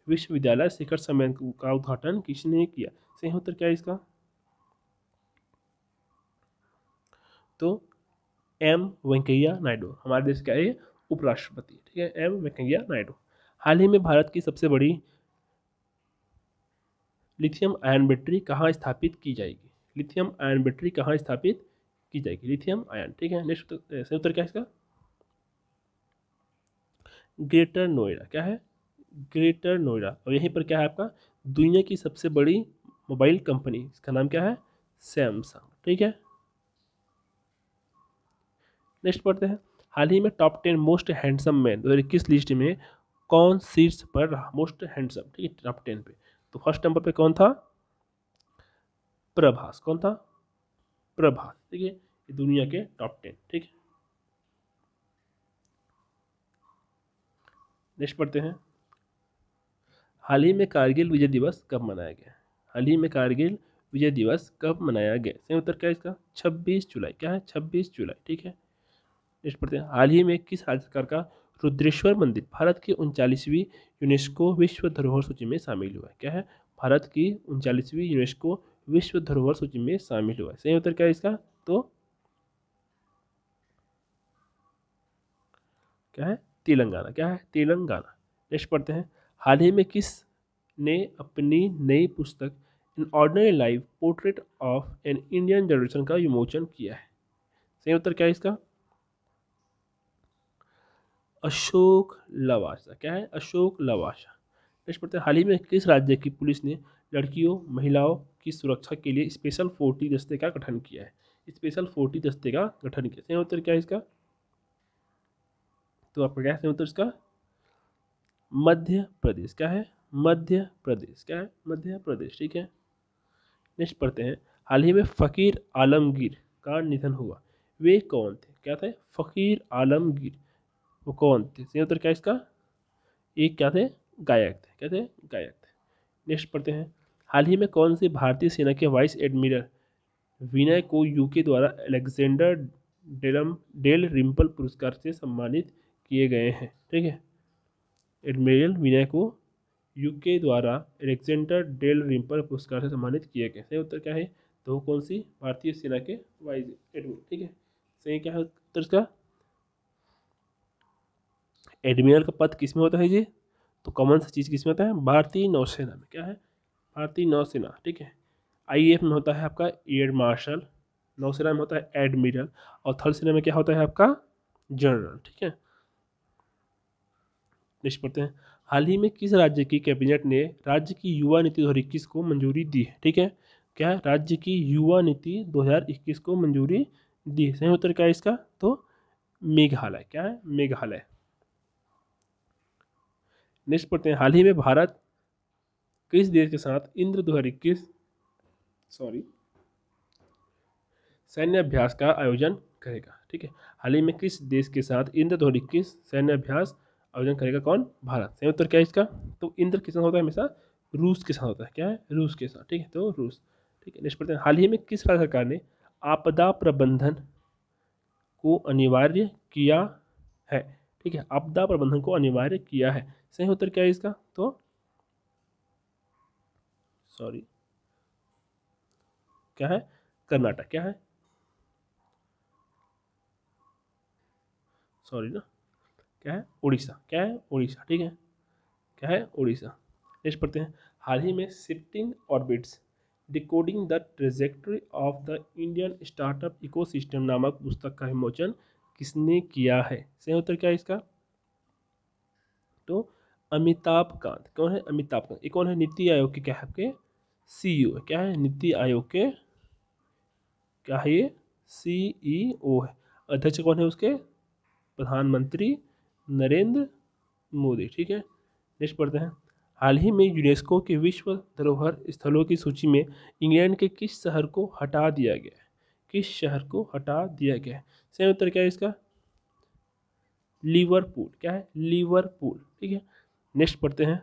विश्वविद्यालय शिखर सम्मेलन का उद्घाटन किसने किया? सही उत्तर क्या है इसका? तो एम वेंकैया नायडू, हमारे देश का ये उपराष्ट्रपति। ठीक है, एम वेंकैया नायडू। हाल ही में भारत की सबसे बड़ी लिथियम आयन बैटरी कहाँ स्थापित की जाएगी? लिथियम आयन बैटरी कहाँ स्थापित की जाएगी? Lithium ion. ठीक है, नेक्स्ट सही उत्तर क्या है इसका? ग्रेटर नोएडा। क्या है? ग्रेटर नोएडा। और यहीं पर क्या है आपका? दुनिया की सबसे बड़ी मोबाइल कंपनी, इसका नाम क्या है? सैमसंग। ठीक है, नेक्स्ट पढ़ते हैं। हाल ही में top 10 most handsome man 2021 list में कौन शीर्ष पर रहा? Most handsome. ठीक है, टॉप 10 पे तो फर्स्ट नंबर पे कौन था? प्रभास। कौन था? प्रभास। ठीक है, ये दुनिया के टॉप 10। ठीक है, नेक्स्ट पढ़ते हैं। हाल ही में कारगिल विजय दिवस कब मनाया गया? हाल ही में कारगिल विजय दिवस कब मनाया गया? सही उत्तर क्या है इसका? 26 जुलाई। क्या है? 26 जुलाई। ठीक है, नेक्स्ट पढ़ते हैं। हाल ही में किस राज्य सरकार का रुद्रेश्वर मंदिर भारत की 39वीं यूनेस्को विश्व धरोहर सूची में शामिल हुआ है? क्या है? भारत की 39वीं यूनेस्को विश्व धरोहर सूची में शामिल हुआ है। सही उत्तर क्या है इसका? तो क्या है? तेलंगाना। क्या है? तेलंगाना। नेक्स्ट पढ़ते हैं। हाल ही में किस ने अपनी नई पुस्तक an ordinary life portrait of an Indian generation का विमोचन किया है? सही उत्तर क्या है इसका? अशोक लवासा। क्या है? अशोक लवासा। नेक्स्ट पढ़ते हैं। हाल ही में किस राज्य की पुलिस ने लड़कियों महिलाओं की सुरक्षा के लिए स्पेशल 40 दस्ते का गठन किया है? स्पेशल 40 दस्ते का गठन किया। सही उत्तर क्या है इसका? तो आपका क्या है सही उत्तर इसका? मध्य प्रदेश। क्या है? मध्य प्रदेश। क्या है? मध्य प्रदेश। ठीक है, नेक्स्ट पढ़ते हैं। हाल ही में फ़कीर आलमगीर का निधन हुआ, वे कौन थे? क्या थे? फ़कीर आलमगीर, वो कौन थे? सही उत्तर क्या है इसका? एक क्या थे? गायक थे। क्या थे? गायक थे। नेक्स्ट पढ़ते हैं। हाल ही में कौन सी भारतीय सेना के वाइस एडमिरल विनय को यूके द्वारा अलेक्जेंडर डेल रिम्पल पुरस्कार से सम्मानित किए गए हैं? ठीक है, एडमिरल विनय को यूके द्वारा अलेक्जेंडर डेल रिम्पल पुरस्कार से सम्मानित किए गए। सही उत्तर क्या है? तो कौन सी? भारतीय सेना के वाइस एडमिरल। ठीक है, सही क्या है उत्तर इसका? एडमिरल का पद किस में होता है जी? तो कॉमन सा चीज़ किस में होता है? भारतीय नौसेना में। क्या है? भारतीय नौसेना। ठीक है, आईएएफ में होता है आपका एयर मार्शल, नौसेना में होता है एडमिरल, और थल सेना में क्या होता है आपका? जनरल। ठीक है, नेक्स्ट पढ़ते हैं। हाल ही में किस राज्य की कैबिनेट ने राज्य की युवा नीति 2021 को मंजूरी दी है? ठीक है, क्या है? राज्य की युवा नीति 2021 को मंजूरी दी है। सही उत्तर क्या है इसका? तो मेघालय। क्या है? मेघालय। नेक्स्ट पढ़ते हैं। हाल ही में भारत किस देश के साथ इंद्र 2021 सैन्य अभ्यास का आयोजन करेगा? ठीक है, हाल ही में किस देश के साथ इंद्र 2021 सैन्य अभ्यास आयोजन करेगा? कौन? भारत। सही उत्तर क्या है इसका? तो इंद्र के साथ होता है हमेशा रूस के साथ होता है। क्या है? रूस के साथ। ठीक है, तो रूस। ठीक है, नेक्स्ट पढ़ते हैं। हाल ही में किस राज्य सरकार ने आपदा प्रबंधन को अनिवार्य किया है? ठीक है, आपदा प्रबंधन को अनिवार्य किया है। सही उत्तर क्या है इसका? तो क्या है? कर्नाटक। क्या है? ना, क्या है? उड़ीसा। क्या है? उड़ीसा। ठीक है, क्या है? उड़ीसा। नेक्स्ट पढ़ते हैं। हाल ही में shifting orbits decoding the trajectory of the Indian startup ecosystem नामक पुस्तक का विमोचन किसने किया है? सही उत्तर क्या है इसका? तो अमिताभ कांत। कौन है? अमिताभ कांत। ये कौन है? नीति आयोग के क्या है आपके? सीईओ। क्या है? नीति आयोग के क्या है? ये सीईओ है। अध्यक्ष कौन है उसके? प्रधानमंत्री नरेंद्र मोदी। ठीक है, नेक्स्ट पढ़ते हैं। हाल ही में यूनेस्को के विश्व धरोहर स्थलों की सूची में इंग्लैंड के किस शहर को हटा दिया गया है? किस शहर को हटा दिया गया है? सही उत्तर क्या है इसका? लिवरपूल। क्या है? लिवरपूल। ठीक है, नेक्स्ट पढ़ते हैं।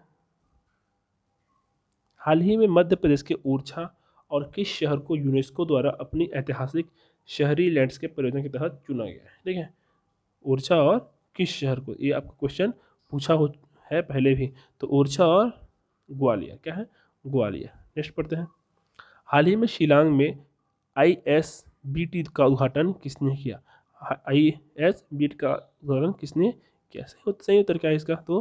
हाल ही में मध्य प्रदेश के ओरछा और किस शहर को यूनेस्को द्वारा अपनी ऐतिहासिक शहरी लैंडस्केप परियोजना के तहत चुना गया है? ठीक है, ओरछा और किस शहर को, ये आपका क्वेश्चन पूछा हो है पहले भी। तो ओरछा और ग्वालियर, क्या है, ग्वालियर। नेक्स्ट पढ़ते हैं, हाल ही में शिलांग में ISBT का उद्घाटन किसने किया? ISBT का उद्घाटन किसने किया? सही उत्तर क्या है इसका? तो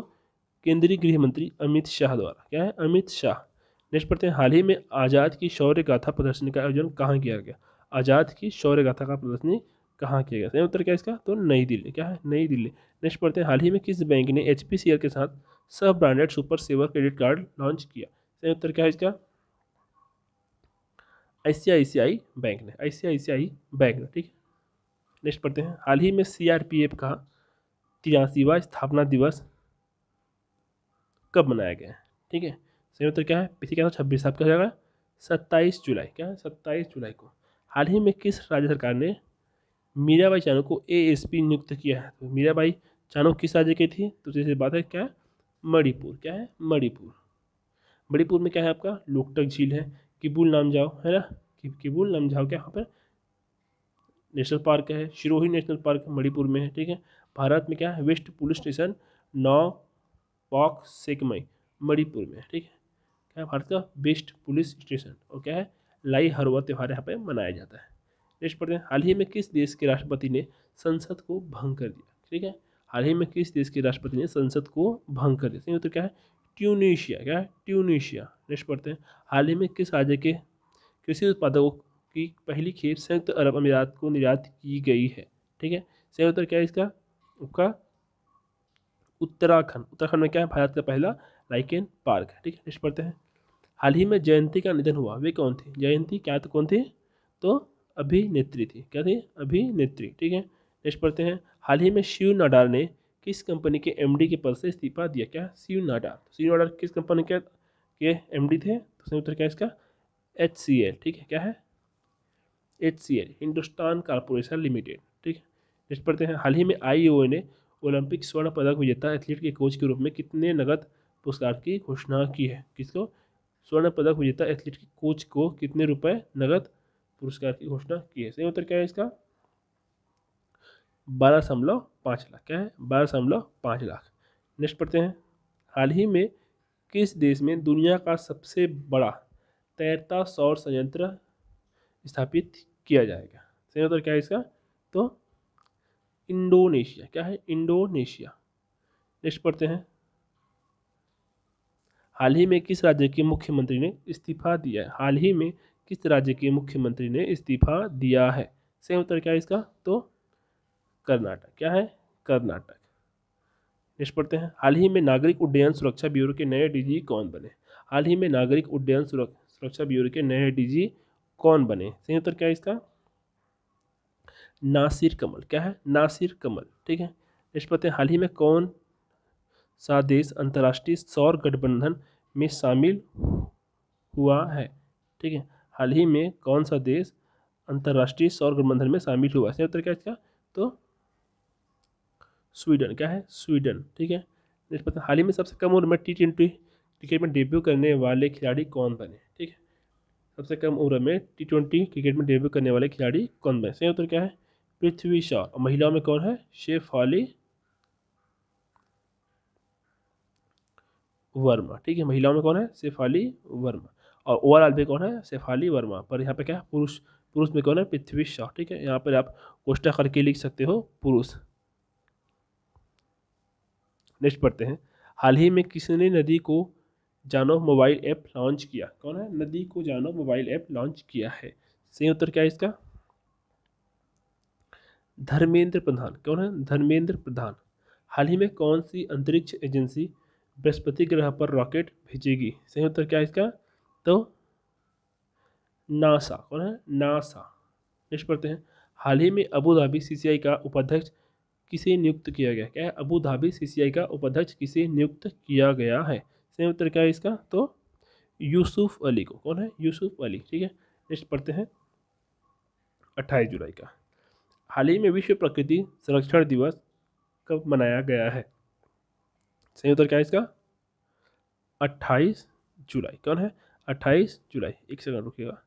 केंद्रीय गृह मंत्री अमित शाह द्वारा, क्या है, अमित शाह। नेक्स्ट पढ़ते हैं, हाल ही में आज़ाद की शौर्य गाथा प्रदर्शनी का आयोजन कहाँ किया गया? आज़ाद की शौर्य गाथा का प्रदर्शनी कहाँ किया गया? सही उत्तर क्या है इसका? तो नई दिल्ली, क्या है, नई दिल्ली। नेक्स्ट पढ़ते हैं, हाल ही में किस बैंक ने HPCL के साथ सब branded super saver credit card launch किया? सही उत्तर क्या है इसका? ICICI बैंक ने, ICICI बैंक ने, ठीक है। नेक्स्ट पढ़ते हैं, हाल ही में CRPF का 83वां स्थापना दिवस कब मनाया गया है? ठीक है, सही उत्तर क्या है? पीछे क्या था, 26, आपका हो जाएगा 27 जुलाई, क्या है, 27 जुलाई को। हाल ही में किस राज्य सरकार ने मीराबाई चानू को ASP नियुक्त किया है? तो मीराबाई चानू किस राज्य की थी? तो जैसे बात है, क्या है, मणिपुर, क्या है, मणिपुर। मणिपुर में क्या है आपका, लोकटक झील है, किबुल नामजाओ है ना, किबुल नामजाओ क्या यहाँ पर नेशनल पार्क है, शिरोही नेशनल पार्क मणिपुर में है, ठीक है। भारत में क्या है, वेस्ट पुलिस स्टेशन नौपाक सेकमई मणिपुर में है, ठीक है। क्या है, भारत का बेस्ट पुलिस स्टेशन, और क्या है, लाई हरवा त्यौहार यहाँ पे मनाया जाता है। नेक्स्ट पढ़ते हैं, हाल ही में किस देश के राष्ट्रपति ने संसद को भंग कर दिया? ठीक है, हाल ही में किस देश के राष्ट्रपति ने संसद को भंग कर दिया? सही उत्तर क्या है, ट्यूनीशिया, क्या है, ट्यूनीशिया। नेक्स्ट पढ़ते हैं, हाल ही में किस राज्य के कृषि उत्पादकों की पहली खेप संयुक्त अरब अमीरात को निर्यात की गई है? ठीक है, सही उत्तर क्या है इसका? आपका उत्तराखंड। उत्तराखंड में क्या है, भारत का पहला लाइकेन पार्क है, ठीक है। नेक्स्ट पढ़ते हैं, हाल ही में जयंती का निधन हुआ, वे कौन थी? जयंती क्या तो कौन थी? तो अभिनेत्री थी, क्या थी, अभिनेत्री, ठीक है। नेक्स्ट पढ़ते हैं, हाल ही में शिव नाडार ने किस कंपनी के MD के पद से इस्तीफा दिया? क्या, शिव नाडार। शिव नाडार किस कंपनी के MD थे? तो सही उत्तर क्या है इसका? HCL, ठीक है, क्या है, HCL, हिंदुस्तान कॉर्पोरेशन लिमिटेड, ठीक है। नेक्स्ट पढ़ते हैं, हाल ही में IOA ने ओलंपिक स्वर्ण पदक विजेता एथलीट के कोच के रूप में कितने नगद पुरस्कार की घोषणा की है? किसको? स्वर्ण पदक विजेता एथलीट के कोच को कितने रुपए नगद पुरस्कार की घोषणा की है? सही उत्तर क्या है इसका? 12.5 लाख, क्या है, 12.5 लाख। नेक्स्ट पढ़ते हैं, हाल ही में किस देश में दुनिया का सबसे बड़ा तैरता सौर संयंत्र स्थापित किया जाएगा? सही उत्तर क्या है इसका? तो इंडोनेशिया, क्या है, इंडोनेशिया। नेक्स्ट पढ़ते हैं, हाल ही में किस राज्य के मुख्यमंत्री ने इस्तीफा दिया है? हाल ही में किस राज्य के मुख्यमंत्री ने इस्तीफा दिया है? सही उत्तर क्या है इसका? तो कर्नाटक, क्या है, कर्नाटक। नेक्स्ट पढ़ते हैं, हाल ही में नागरिक उड्डयन सुरक्षा ब्यूरो के नए DG कौन बने? हाल ही में नागरिक उड्डयन सुरक्षा ब्यूरो के नए DG कौन बने? सही उत्तर क्या है इसका? नासिर कमल, क्या है, नासिर कमल, ठीक है। नेक्स्ट पढ़ते हैं, हाल ही में कौन सा देश अंतर्राष्ट्रीय सौर गठबंधन में शामिल हुआ है? ठीक है, हाल ही में कौन सा देश अंतर्राष्ट्रीय सौर गठबंधन में शामिल हुआ है? सही उत्तर क्या है इसका? तो स्वीडन, क्या है, स्वीडन, ठीक है। नेक्स्ट पता, हाल ही में सबसे कम उम्र में T20 क्रिकेट में डेब्यू करने वाले खिलाड़ी कौन बने? ठीक है, सबसे कम उम्र में T20 क्रिकेट में डेब्यू करने वाले खिलाड़ी कौन बने? सही उत्तर क्या है? पृथ्वी शॉ। और महिलाओं में कौन है? शेफाली वर्मा, ठीक है, महिलाओं में कौन है? शेफाली वर्मा। और ओवरऑल में कौन है? शेफाली वर्मा। पर यहाँ पे क्या है? पुरुष। पुरुष में कौन है? पृथ्वी शॉ, ठीक है। यहाँ पर आप कोष्ठक करके लिख सकते हो पुरुष। नेक्स्ट पढ़ते हैं, हाल ही में किसने नदी को जानो मोबाइल ऐप लॉन्च किया? कौन है? नदी को जानो मोबाइल ऐप लॉन्च किया है। सही उत्तर क्या है इसका? धर्मेंद्र प्रधान। कौन है? धर्मेंद्र प्रधान। हाल ही में कौन सी अंतरिक्ष एजेंसी बृहस्पति ग्रह पर रॉकेट भेजेगी? सही उत्तर क्या है इसका? तो नासा। कौन है? नासा। नेक्स्ट पढ़ते हैं, हाल ही में अबू धाबी CCI का उपाध्यक्ष किसे नियुक्त किया गया? क्या है? अबू धाबी CCI का उपाध्यक्ष किसे नियुक्त किया गया है? सही उत्तर क्या है इसका? तो यूसुफ अली को। कौन है? यूसुफ अली, ठीक है। नेक्स्ट पढ़ते हैं, 28 जुलाई का हाल ही में विश्व प्रकृति संरक्षण दिवस कब मनाया गया है? सही उत्तर क्या है इसका? 28 जुलाई। कौन है? 28 जुलाई। एक सेकंड रुकिएगा।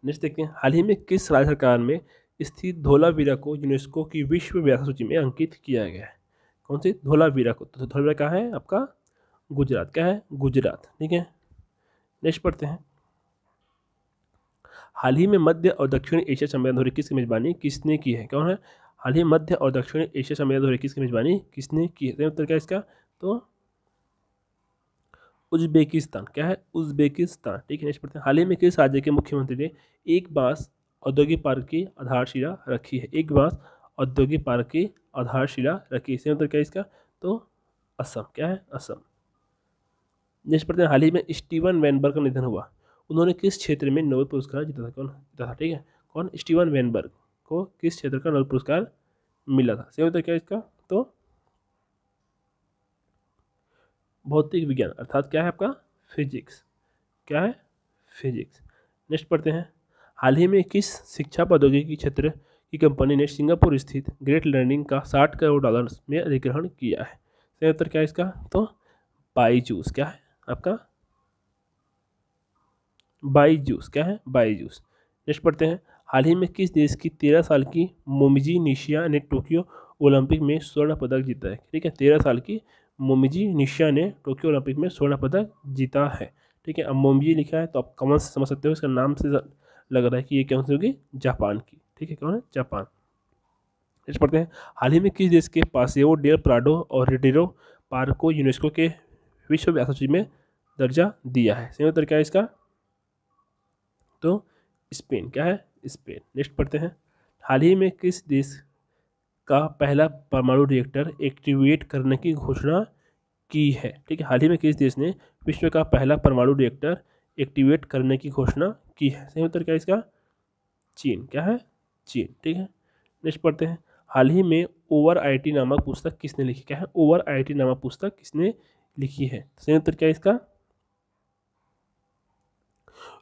नेक्स्ट देखते हैं, हाल ही में किस राज्य सरकार में स्थित धौलावीरा को यूनेस्को की विश्व विरासत सूची में अंकित किया गया है? कौन सी धौलावीरा को? तो धौलावीरा कहाँ है आपका? गुजरात। क्या है? गुजरात। ठीक है, नेक्स्ट पढ़ते हैं, हाल ही में मध्य और दक्षिण एशिया सम्मेलन 2021 किसकी मेजबानी किसने की है? कौन है? हाल ही मध्य और दक्षिण एशिया सम्मेलन 2021 की मेजबानी किसने की है? उत्तर क्या है इसका? तो उज्बेकिस्तान। क्या है? उज्बेकिस्तान। ठीक है, नेक्स्ट पढ़ते हैं, हाल ही में किस राज्य के मुख्यमंत्री ने एक बांस औद्योगिक पार्क की आधारशिला रखी है? एक बांस औद्योगिक पार्क की आधारशिला रखी है। उत्तर क्या है इसका? तो असम। क्या है? असम। नेक्स्ट पढ़ते हैं, हाल ही में स्टीवन वेनबर्ग का निधन हुआ, उन्होंने किस क्षेत्र में नोबेल पुरस्कार जीता था? कौन जीता था? ठीक है, कौन? स्टीवन वेनबर्ग को किस क्षेत्र का नोबेल पुरस्कार मिला था? सही उत्तर क्या है इसका? तो भौतिक विज्ञान, अर्थात क्या है आपका? फिजिक्स। क्या है? फिजिक्स। नेक्स्ट पढ़ते हैं, हाल ही में किस शिक्षा प्रौद्योगिकी क्षेत्र की कंपनी ने सिंगापुर स्थित ग्रेट लर्निंग का 60 करोड़ डॉलर्स में अधिग्रहण किया है? सही उत्तर क्या है इसका? तो बाईजूस। क्या है आपका? बाईजूस। क्या है? बाईजूस। नेक्स्ट पढ़ते हैं, हाल ही में किस देश की 13 साल की मोमिजी निशिया ने टोक्यो ओलंपिक में स्वर्ण पदक जीता है? ठीक है, 13 साल की मोमिजी निशिया ने टोक्यो ओलंपिक में स्वर्ण पदक जीता है। ठीक है, अब मोमिजी लिखा है तो आप कॉमन से समझ सकते हो, इसका नाम से लग रहा है कि ये कौन सी होगी? जापान की। ठीक है, कौन है? जापान। नेक्स्ट पढ़ते हैं, हाल ही में किस देश के पासेओ डेल प्राडो और रिटेरो पार्क को यूनेस्को के विश्व विरासत सूची में दर्जा दिया है? सही उत्तर क्या है इसका? तो स्पेन। क्या है? स्पेन। नेक्स्ट पढ़ते हैं, हाल ही में किस देश का पहला परमाणु रिएक्टर एक्टिवेट करने की घोषणा की है? ठीक है, हाल ही में किस देश ने विश्व का पहला परमाणु रिएक्टर एक्टिवेट करने की घोषणा की है? सही उत्तर क्या है इसका? चीन। क्या है? चीन। ठीक है, नेक्स्ट पढ़ते हैं, हाल ही में ओवर आईटी नामक पुस्तक किसने लिखी? क्या है? ओवर आईटी नामक पुस्तक किसने लिखी है? सही उत्तर क्या है इसका?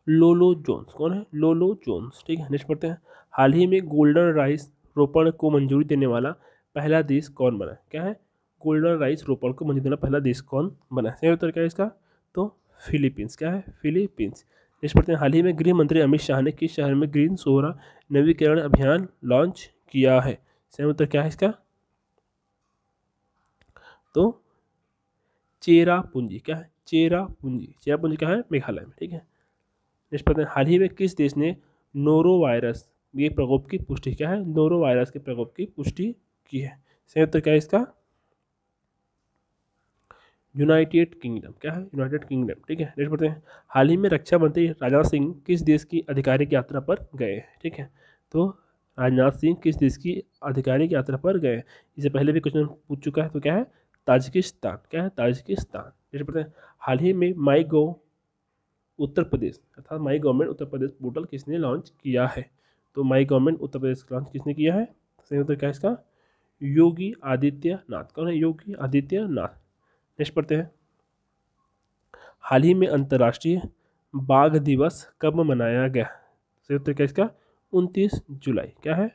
लोलो जोन्स। कौन है? लोलो जोन्स। ठीक है, नेक्स्ट पढ़ते हैं, हाल ही में गोल्डन राइस रोपण को मंजूरी देने वाला पहला देश कौन बना? क्या है? गोल्डन राइस रोपण को मंजूरी देना पहला देश कौन बना? सही उत्तर क्या है इसका? तो फिलीपींस। क्या है? फिलीपींस। नेक्स्ट पढ़ते हैं, हाल ही में गृह मंत्री अमित शाह ने किस शहर में ग्रीन सोहरा नवीकरण अभियान लॉन्च किया है? सही उत्तर क्या है इसका? तो चेरापूंजी। क्या है? चेरापूंजी। चेरापूंजी क्या है? मेघालय में। ठीक है, नेक्स्ट पढ़ते हैं, हाल ही में किस देश ने नोरो वायरस ये प्रकोप की पुष्टि? क्या है? नोरो वायरस के प्रकोप की पुष्टि की है? सही उत्तर क्या है इसका? United kingdom. क्या है? United kingdom. ठीक है, नेक्स्ट पढ़ते हैं, हाल ही में रक्षा मंत्री राजनाथ सिंह किस देश की आधिकारिक यात्रा पर गए हैं? ठीक है, तो राजनाथ सिंह किस देश की आधिकारिक यात्रा पर गए हैं? इससे पहले भी क्वेश्चन पूछ चुका है, तो क्या है? ताजिकिस्तान। क्या है? ताजिकिस्तान। नेक्स्ट पढ़ते हैं, हाल ही में माई गो उत्तर प्रदेश अर्थात my government Uttar Pradesh portal किसने लॉन्च किया है? तो my government Uttar Pradesh launch किसने किया है? सही उत्तर क्या है इसका? योगी आदित्यनाथ। कौन है? योगी आदित्यनाथ। नेक्स्ट पढ़ते हैं, हाल ही में अंतर्राष्ट्रीय बाघ दिवस कब मनाया गया? सही उत्तर क्या है इसका? 29 जुलाई। क्या है?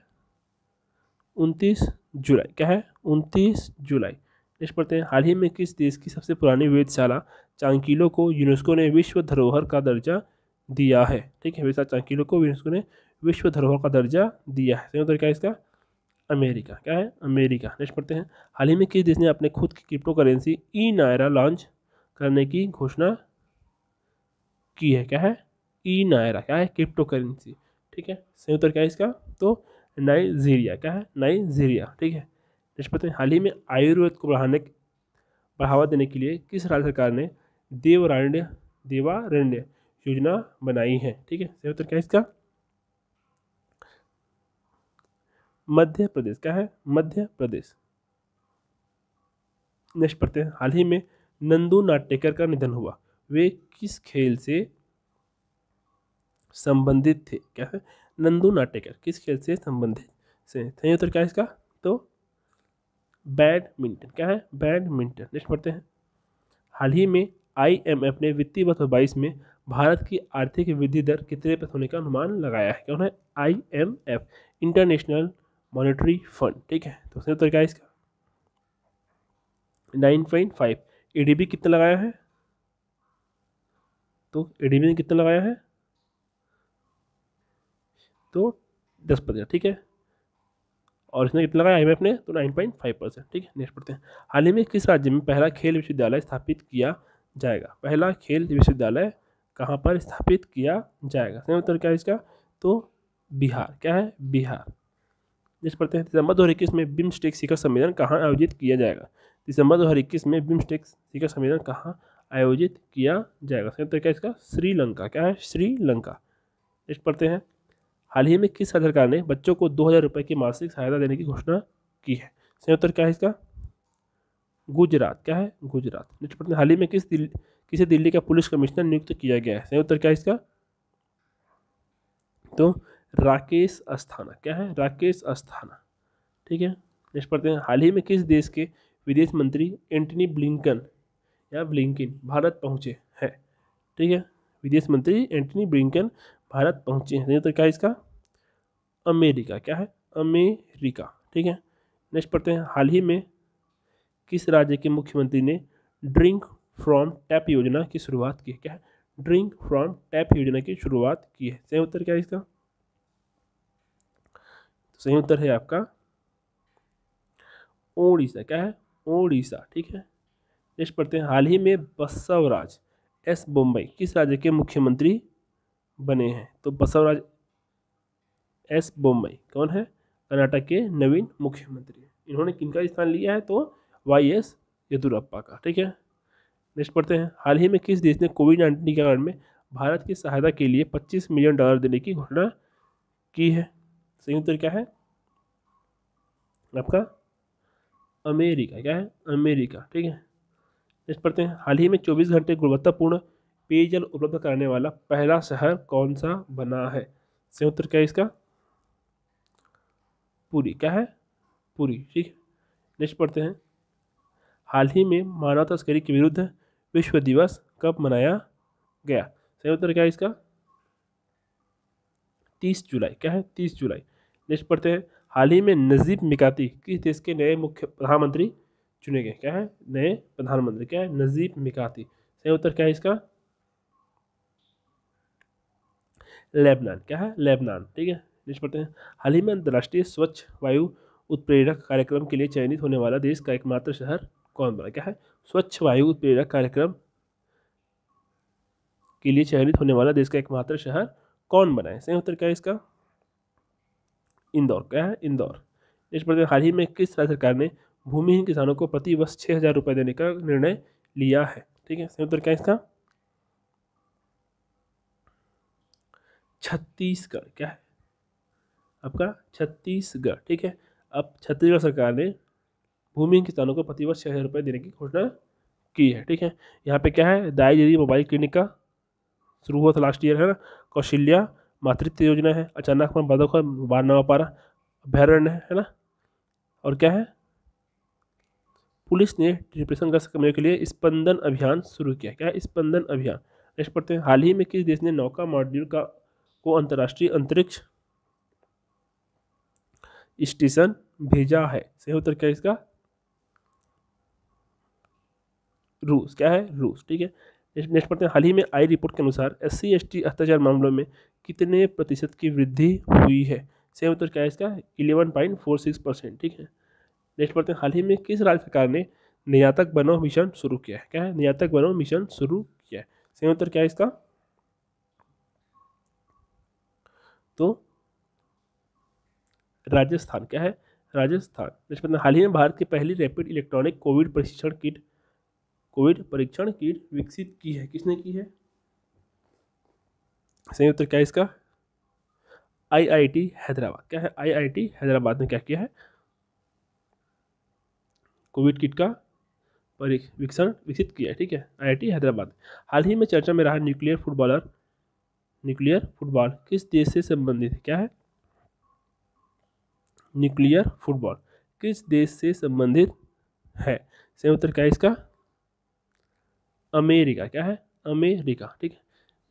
29 जुलाई। क्या है? 29 जुलाई। नेक्स्ट पढ़ते हैं, हाल ही में किस देश की सबसे पुरानी वेधशाला चांकीलो को यूनेस्को ने विश्व धरोहर का दर्जा दिया है? ठीक है, वेधशाला चांकीलो को यूनेस्को ने विश्व धरोहर का दर्जा दिया है। सही उत्तर क्या है इसका? अमेरिका। क्या है? अमेरिका। नेक्स्ट पढ़ते हैं, हाल ही में किस देश ने अपने खुद की क्रिप्टो करेंसी ई नायरा लॉन्च करने की घोषणा की है? क्या है? ई नायरा। क्या है? Crypto currency. ठीक है, सही उत्तर क्या है इसका? तो नाइजीरिया। क्या है? नाइजीरिया। ठीक है, नेक्स्ट पढ़ते हैं, हाल ही में आयुर्वेद को बढ़ावा देने के लिए किस राज्य सरकार ने देवारण्य योजना बनाई है? ठीक है, सही उत्तर क्या है इसका? मध्य प्रदेश। क्या है? मध्य प्रदेश। नेक्स्ट पढ़ते हैं, हाल ही में नंदू नाटेकर का निधन हुआ, वे किस खेल से संबंधित थे? क्या है? नंदू नाटेकर किस खेल से संबंधित से? सही उत्तर क्या है इसका? तो बैडमिंटन। क्या है? बैडमिंटन। नेक्स्ट पढ़ते हैं, हाल ही में IMF ने वित्तीय वर्ष 22 में भारत की आर्थिक वृद्धि दर कितने % होने का अनुमान लगाया है? कौन है? IMF, international monetary fund. ठीक है, तो सही उत्तर क्या है इसका? 9.5। ADB कितना लगाया है? तो ADB ने कितना लगाया है? तो 10%, ठीक है। और इसने कितना लगाया IMF ने, तो 9.5%, ठीक है। नेक्स्ट पढ़ते हैं, हाल ही में किस राज्य में पहला खेल विश्वविद्यालय स्थापित किया जाएगा? पहला खेल विश्वविद्यालय कहाँ पर स्थापित किया जाएगा? सही उत्तर क्या है इसका? तो बिहार। क्या है? बिहार। नेक्स्ट पढ़ते हैं, दिसंबर 2021 में बिम्स्टेक शिखर सम्मेलन कहाँ आयोजित किया जाएगा? दिसंबर 2021 में बिम्स्टेक शिखर सम्मेलन कहाँ आयोजित किया जाएगा? सही उत्तर क्या है इसका? श्रीलंका। क्या है? श्रीलंका। नेक्स्ट पढ़ते हैं, हाल ही में किस राज्य सरकार ने बच्चों को 2,000 रुपये की मासिक सहायता देने की घोषणा की है? सही उत्तर क्या है इसका? गुजरात। क्या है? गुजरात। नेक्स्ट पढ़ते हैं, हाल ही में किसे दिल्ली का पुलिस कमिश्नर नियुक्त किया गया है? सही उत्तर क्या है इसका? तो राकेश अस्थाना। क्या है? राकेश अस्थाना, ठीक है। नेक्स्ट पढ़ते हैं, हाल ही में किस देश के विदेश मंत्री एंटनी ब्लिंकन भारत पहुंचे हैं? ठीक है, विदेश मंत्री एंटनी ब्लिंकन भारत पहुंचे हैं। तो क्या है इसका? अमेरिका। क्या है? अमेरिका, ठीक है। नेक्स्ट पढ़ते हैं, हाल ही में किस राज्य के मुख्यमंत्री ने ड्रिंक फ्रॉम टैप योजना की शुरुआत की है? क्या है? ड्रिंक फ्रॉम टैप योजना की शुरुआत की है। सही उत्तर क्या है इसका? तो सही उत्तर है आपका ओडिशा। क्या है? ओडिशा, ठीक है। नेक्स्ट पढ़ते हैं, हाल ही में बसवराज एस बोम्मई किस राज्य के मुख्यमंत्री बने हैं? तो बसवराज एस बोम्मई कौन है? कर्नाटक के नवीन मुख्यमंत्री। इन्होंने किनका स्थान लिया है? तो YS येदुरप्पा का, ठीक है। नेक्स्ट पढ़ते हैं, हाल ही में किस देश ने कोविड-19 टीकाकरण में भारत की सहायता के लिए $25 मिलियन देने की घोषणा की है? सही उत्तर क्या है आपका? अमेरिका। क्या है? अमेरिका, ठीक है। नेक्स्ट पढ़ते हैं, हाल ही में 24 घंटे गुणवत्तापूर्ण पेयजल उपलब्ध कराने वाला पहला शहर कौन सा बना है? सही उत्तर क्या है इसका? पुरी। क्या है? पुरी, ठीक है। नेक्स्ट पढ़ते हैं, हाल ही में मानव तस्करी के विरुद्ध विश्व दिवस कब मनाया गया? सही उत्तर क्या है इसका? 30 जुलाई। क्या है? 30 जुलाई। नेक्स्ट पढ़ते हैं, हाल ही में नजीब मिकाती किस देश के नए मुख्य प्रधानमंत्री चुने गए? क्या है? नए प्रधानमंत्री। क्या है? नजीब मिकाती। सही उत्तर क्या है इसका? लेबनान। क्या है? लेबनान, ठीक है। नेक्स्ट पढ़ते हैं, हाल ही में अंतर्राष्ट्रीय स्वच्छ वायु उत्प्रेरक कार्यक्रम के लिए चयनित होने वाला देश का एकमात्र शहर कौन बना? क्या है? स्वच्छ वायु उत्प्रेरक कार्यक्रम के लिए चयनित होने वाला देश का एकमात्र शहर कौन बना है? सही उत्तर क्या है इसका? इंदौर। क्या है? इंदौर। नेक्स्ट पढ़ते हैं, हाल ही में किस राज्य सरकार ने भूमिहीन किसानों को प्रति वर्ष 6,000 रुपये देने का निर्णय लिया है? ठीक है, सही उत्तर क्या है इसका? छत्तीसगढ़। क्या है आपका? छत्तीसगढ़, ठीक है। अब छत्तीसगढ़ सरकार ने भूमिहीन किसानों को प्रतिवर्ष 6,000 रुपये देने की घोषणा की है, ठीक है। यहाँ पे क्या है? दाई दीदी मोबाइल क्लिनिक का शुरू हुआ था लास्ट ईयर, है ना। कौशल्या मातृत्व योजना है, अचानक में बदक बार नवापारा अभ्यारण्य है ना। और क्या है? पुलिस ने डिप्रेशनग्रस्त कर्मियों के लिए स्पंदन अभियान शुरू किया। क्या है? स्पंदन अभियान। नेक्स्ट पढ़ते हैं, हाल ही में किस देश ने नौका मॉड्यूल को अंतर्राष्ट्रीय अंतरिक्ष स्टेशन भेजा है? सही उत्तर क्या है इसका? रूस। क्या है? रूस, ठीक है। नेक्स्ट पढ़ते हैं, हाल ही में आई रिपोर्ट के अनुसार SC/ST अत्याचार मामलों में कितने प्रतिशत की वृद्धि हुई है? सही उत्तर क्या है इसका? 11.46%, ठीक है। नेक्स्ट पढ़ते हैं, हाल ही में किस राज्य सरकार ने निर्यातक बनो मिशन शुरू किया है? क्या है? निर्यातक बनो मिशन शुरू किया है। सही उत्तर क्या है इसका? तो राजस्थान। क्या है? राजस्थान। नेक्स्ट पढ़ते हैं, हाल ही में भारत की पहली रैपिड इलेक्ट्रॉनिक कोविड परीक्षण किट विकसित की है। किसने की है? सही उत्तर क्या है इसका? IIT हैदराबाद। क्या है? IIT हैदराबाद ने क्या किया है? कोविड किट का परीक्षण विकसित किया है, ठीक है। IIT हैदराबाद। हाल ही में चर्चा में रहा न्यूक्लियर फुटबॉल किस देश से संबंधित है? क्या है? न्यूक्लियर फुटबॉल किस देश से संबंधित है? सही उत्तर क्या है इसका? अमेरिका। क्या है? अमेरिका, ठीक है।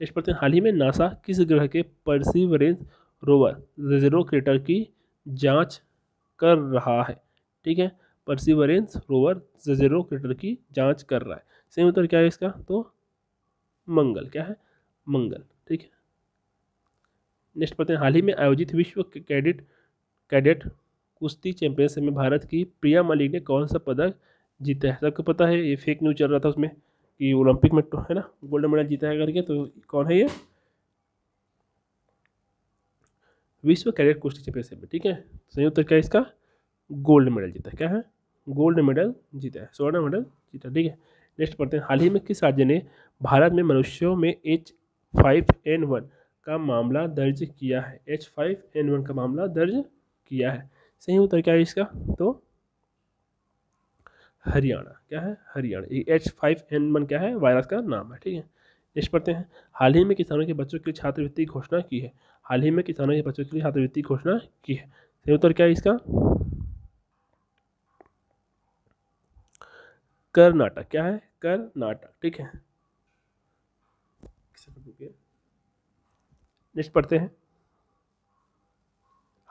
नेक्स्ट पढ़ते हैं, हाल ही में नासा किस ग्रह के परसिवरेंस रोवर जेरो क्रेटर की जांच कर रहा है? ठीक है, परसिवरेंस रोवर जेरो क्रेटर की जांच कर रहा है। सही उत्तर क्या है इसका? तो मंगल। क्या है? मंगल, ठीक है। नेक्स्ट पढ़ते हैं, हाल ही में आयोजित विश्व कैडेट कुश्ती चैंपियनशिप में भारत की प्रिया मलिक ने कौन सा पदक जीता है? सबको पता है, ये फेक न्यूज़ चल रहा था उसमें कि ओलंपिक में है ना गोल्ड मेडल जीता है करके, तो कौन है ये? विश्व कैडेट कुश्ती चैंपियनशिप में, ठीक है। सही उत्तर क्या है इसका? गोल्ड मेडल जीता है। क्या है? गोल्ड मेडल जीता है, स्वर्ण मेडल जीता, ठीक है। नेक्स्ट पढ़ते हैं, हाल ही में किस राज्य ने भारत में मनुष्यों में H5N1 का मामला दर्ज किया है? H5N1 का मामला दर्ज किया है। सही उत्तर क्या है इसका? तो हरियाणा। क्या है? हरियाणा। ये H5N1 क्या है? वायरस का नाम है, ठीक है। नेक्स्ट पढ़ते हैं, हाल ही में किसानों के बच्चों के लिए छात्रवृत्ति की घोषणा की है। हाल ही में किसानों के बच्चों के लिए छात्रवृत्ति की घोषणा की है। सही उत्तर क्या है इसका? कर्नाटक। क्या है? कर्नाटक, ठीक है। नेक्स्ट पढ़ते हैं,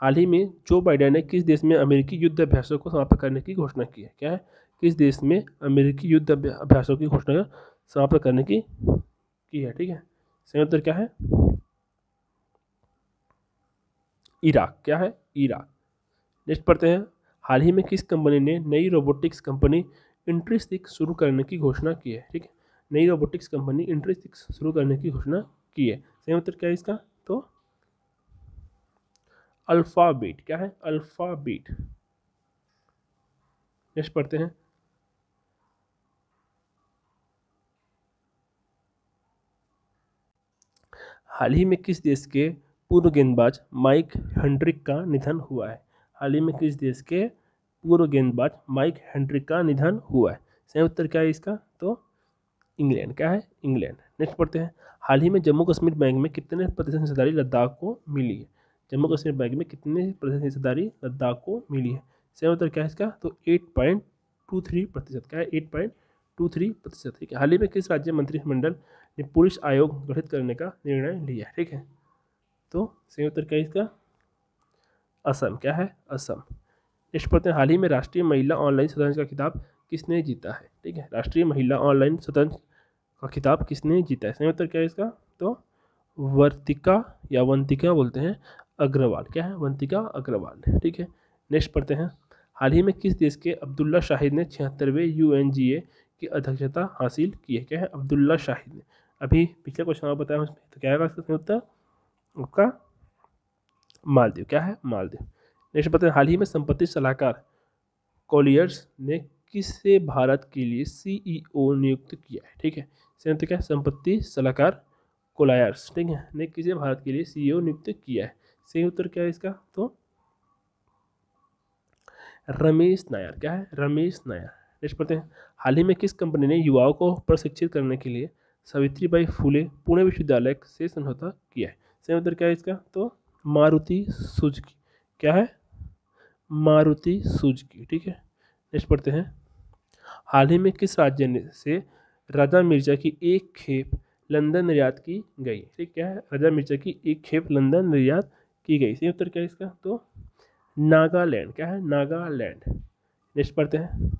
हाल ही में जो बाइडेन ने किस देश में अमेरिकी युद्ध अभ्यासों को समाप्त करने की घोषणा की है? क्या है? किस देश में अमेरिकी युद्ध अभ्यासों की घोषणा समाप्त करने की है, ठीक है। सही उत्तर क्या है? इराक। क्या है? इराक। नेक्स्ट पढ़ते हैं, हाल ही में किस कंपनी ने नई रोबोटिक्स कंपनी इंट्रिसिक शुरू करने की घोषणा की है? ठीक है, नई रोबोटिक्स कंपनी इंट्रिसिक शुरू करने की घोषणा की है। सही उत्तर क्या है इसका? तो अल्फाबेट। क्या है? अल्फाबेट। नेक्स्ट पढ़ते हैं, हाल ही में किस देश के पूर्व गेंदबाज माइक हेनड्रिक का निधन हुआ है? हाल ही में किस देश के पूर्व गेंदबाज माइक हेनड्रिक का निधन हुआ है? सही उत्तर क्या है इसका? तो इंग्लैंड। क्या है? इंग्लैंड। नेक्स्ट पढ़ते हैं, हाल ही में जम्मू कश्मीर बैंक में कितने प्रतिशत हिस्सेदारी लद्दाख को मिली है? जम्मू कश्मीर बैंक में कितने प्रतिशत हिस्सेदारी लद्दाख को मिली है? सही उत्तर क्या है इसका? तो 8.23%। क्या है? 8.23%, ठीक है। हाल ही में किस राज्य मंत्रिमंडल ने पुलिस आयोग गठित करने का निर्णय लिया है? ठीक है, तो सही उत्तर क्या है इसका? असम। क्या है? असम। नेक्स्ट पढ़ते हैं, हाल ही में राष्ट्रीय महिला ऑनलाइन शतरंज का खिताब किसने जीता है? ठीक है, राष्ट्रीय महिला ऑनलाइन शतरंज का खिताब किसने जीता है? सही उत्तर क्या है इसका? तो वर्तिका या वंतिका बोलते हैं अग्रवाल। क्या है? वंतिका अग्रवाल, ठीक है। नेक्स्ट पढ़ते हैं, हाल ही में किस देश के अब्दुल्ला शाहिद ने 76वें UNGA की अध्यक्षता हासिल की है? क्या है? अब्दुल्ला शाहिद ने। अभी पिछले क्वेश्चन आप बताया उसमें, तो क्या है इसका सही उत्तर? आपका मालदीव। क्या है? मालदीव। नेक्स्ट पढ़ते हैं, हाल ही में संपत्ति सलाहकार कॉलियर्स ने किसे भारत के लिए CEO नियुक्त किया है? ठीक है, सही उत्तर क्या है? संपत्ति सलाहकार कोलायर्स, ठीक है, ने किसे भारत के लिए CEO नियुक्त किया है? सही उत्तर क्या है इसका? तो रमेश नायर। क्या है? रमेश नायर। नेक्स्ट पढ़ते हैं, हाल ही में किस कंपनी ने युवाओं को प्रशिक्षित करने के लिए सावित्रीबाई फुले पुणे विश्वविद्यालय से समझौता किया है? सही उत्तर क्या है इसका? तो मारुति सुजुकी। क्या है? मारुति सुजुकी, ठीक है। नेक्स्ट पढ़ते हैं, हाल ही में किस राज्य से राजा मिर्जा की एक खेप लंदन निर्यात की गई? ठीक, क्या है? राजा मिर्जा की एक खेप लंदन निर्यात की गई। सही उत्तर क्या है इसका? तो नागालैंड। क्या है? नागालैंड। नेक्स्ट पढ़ते हैं,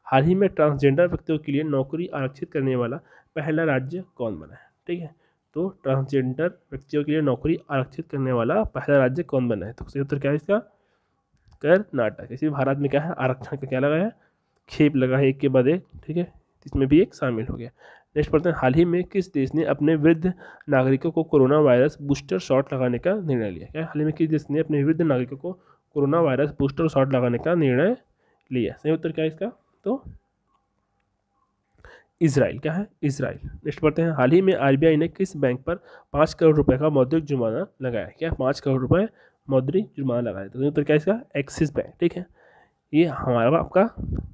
हाल ही में ट्रांसजेंडर व्यक्तियों के लिए नौकरी आरक्षित करने वाला पहला राज्य कौन बना है? ठीक है, तो ट्रांसजेंडर व्यक्तियों के लिए नौकरी आरक्षित करने वाला पहला राज्य कौन बना है? तो सही उत्तर क्या है इसका? कर्नाटक। इसी भारत में क्या है? आरक्षण का क्या लगा है? खेप लगा है, एक के बाद एक, ठीक है, इसमें भी एक शामिल हो गया। नेक्स्ट पढ़ते हैं, हाल ही में किस देश ने अपने वृद्ध नागरिकों को कोरोना वायरस बूस्टर शॉट लगाने का निर्णय लिया? क्या हाल ही में किस देश ने अपने वृद्ध नागरिकों को कोरोना वायरस बूस्टर शॉट लगाने का निर्णय लिया? सही उत्तर क्या है इसका? तो इजराइल। क्या है? इजराइल। नेक्स्ट पढ़ते हैं, हाल ही में RBI ने किस बैंक पर 5 करोड़ रुपए का मौद्रिक जुर्माना लगाया? क्या 5 करोड़ रुपए मौद्रिक जुर्माना लगाया? तो सही उत्तर क्या है इसका? एक्सिस बैंक, ठीक है। ये हमारा आपका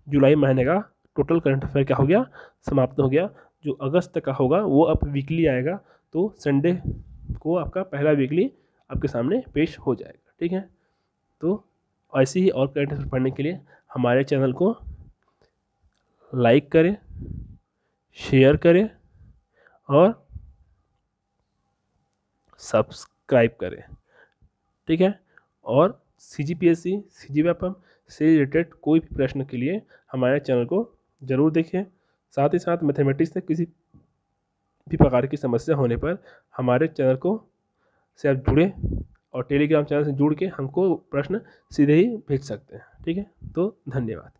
जुलाई महीने का टोटल करंट अफेयर क्या हो गया? समाप्त हो गया। जो अगस्त तक का होगा वो अब वीकली आएगा, तो संडे को आपका पहला वीकली आपके सामने पेश हो जाएगा, ठीक है। तो ऐसे ही और करंट अफेयर पढ़ने के लिए हमारे चैनल को लाइक करें, शेयर करें और सब्सक्राइब करें, ठीक है। और CGPSC CGWAPM से रिलेटेड कोई भी प्रश्न के लिए हमारे चैनल को जरूर देखें। साथ ही साथ मैथमेटिक्स से किसी भी प्रकार की समस्या होने पर हमारे चैनल को से आप जुड़ें और टेलीग्राम चैनल से जुड़ के हमको प्रश्न सीधे ही भेज सकते हैं। ठीक है, तो धन्यवाद।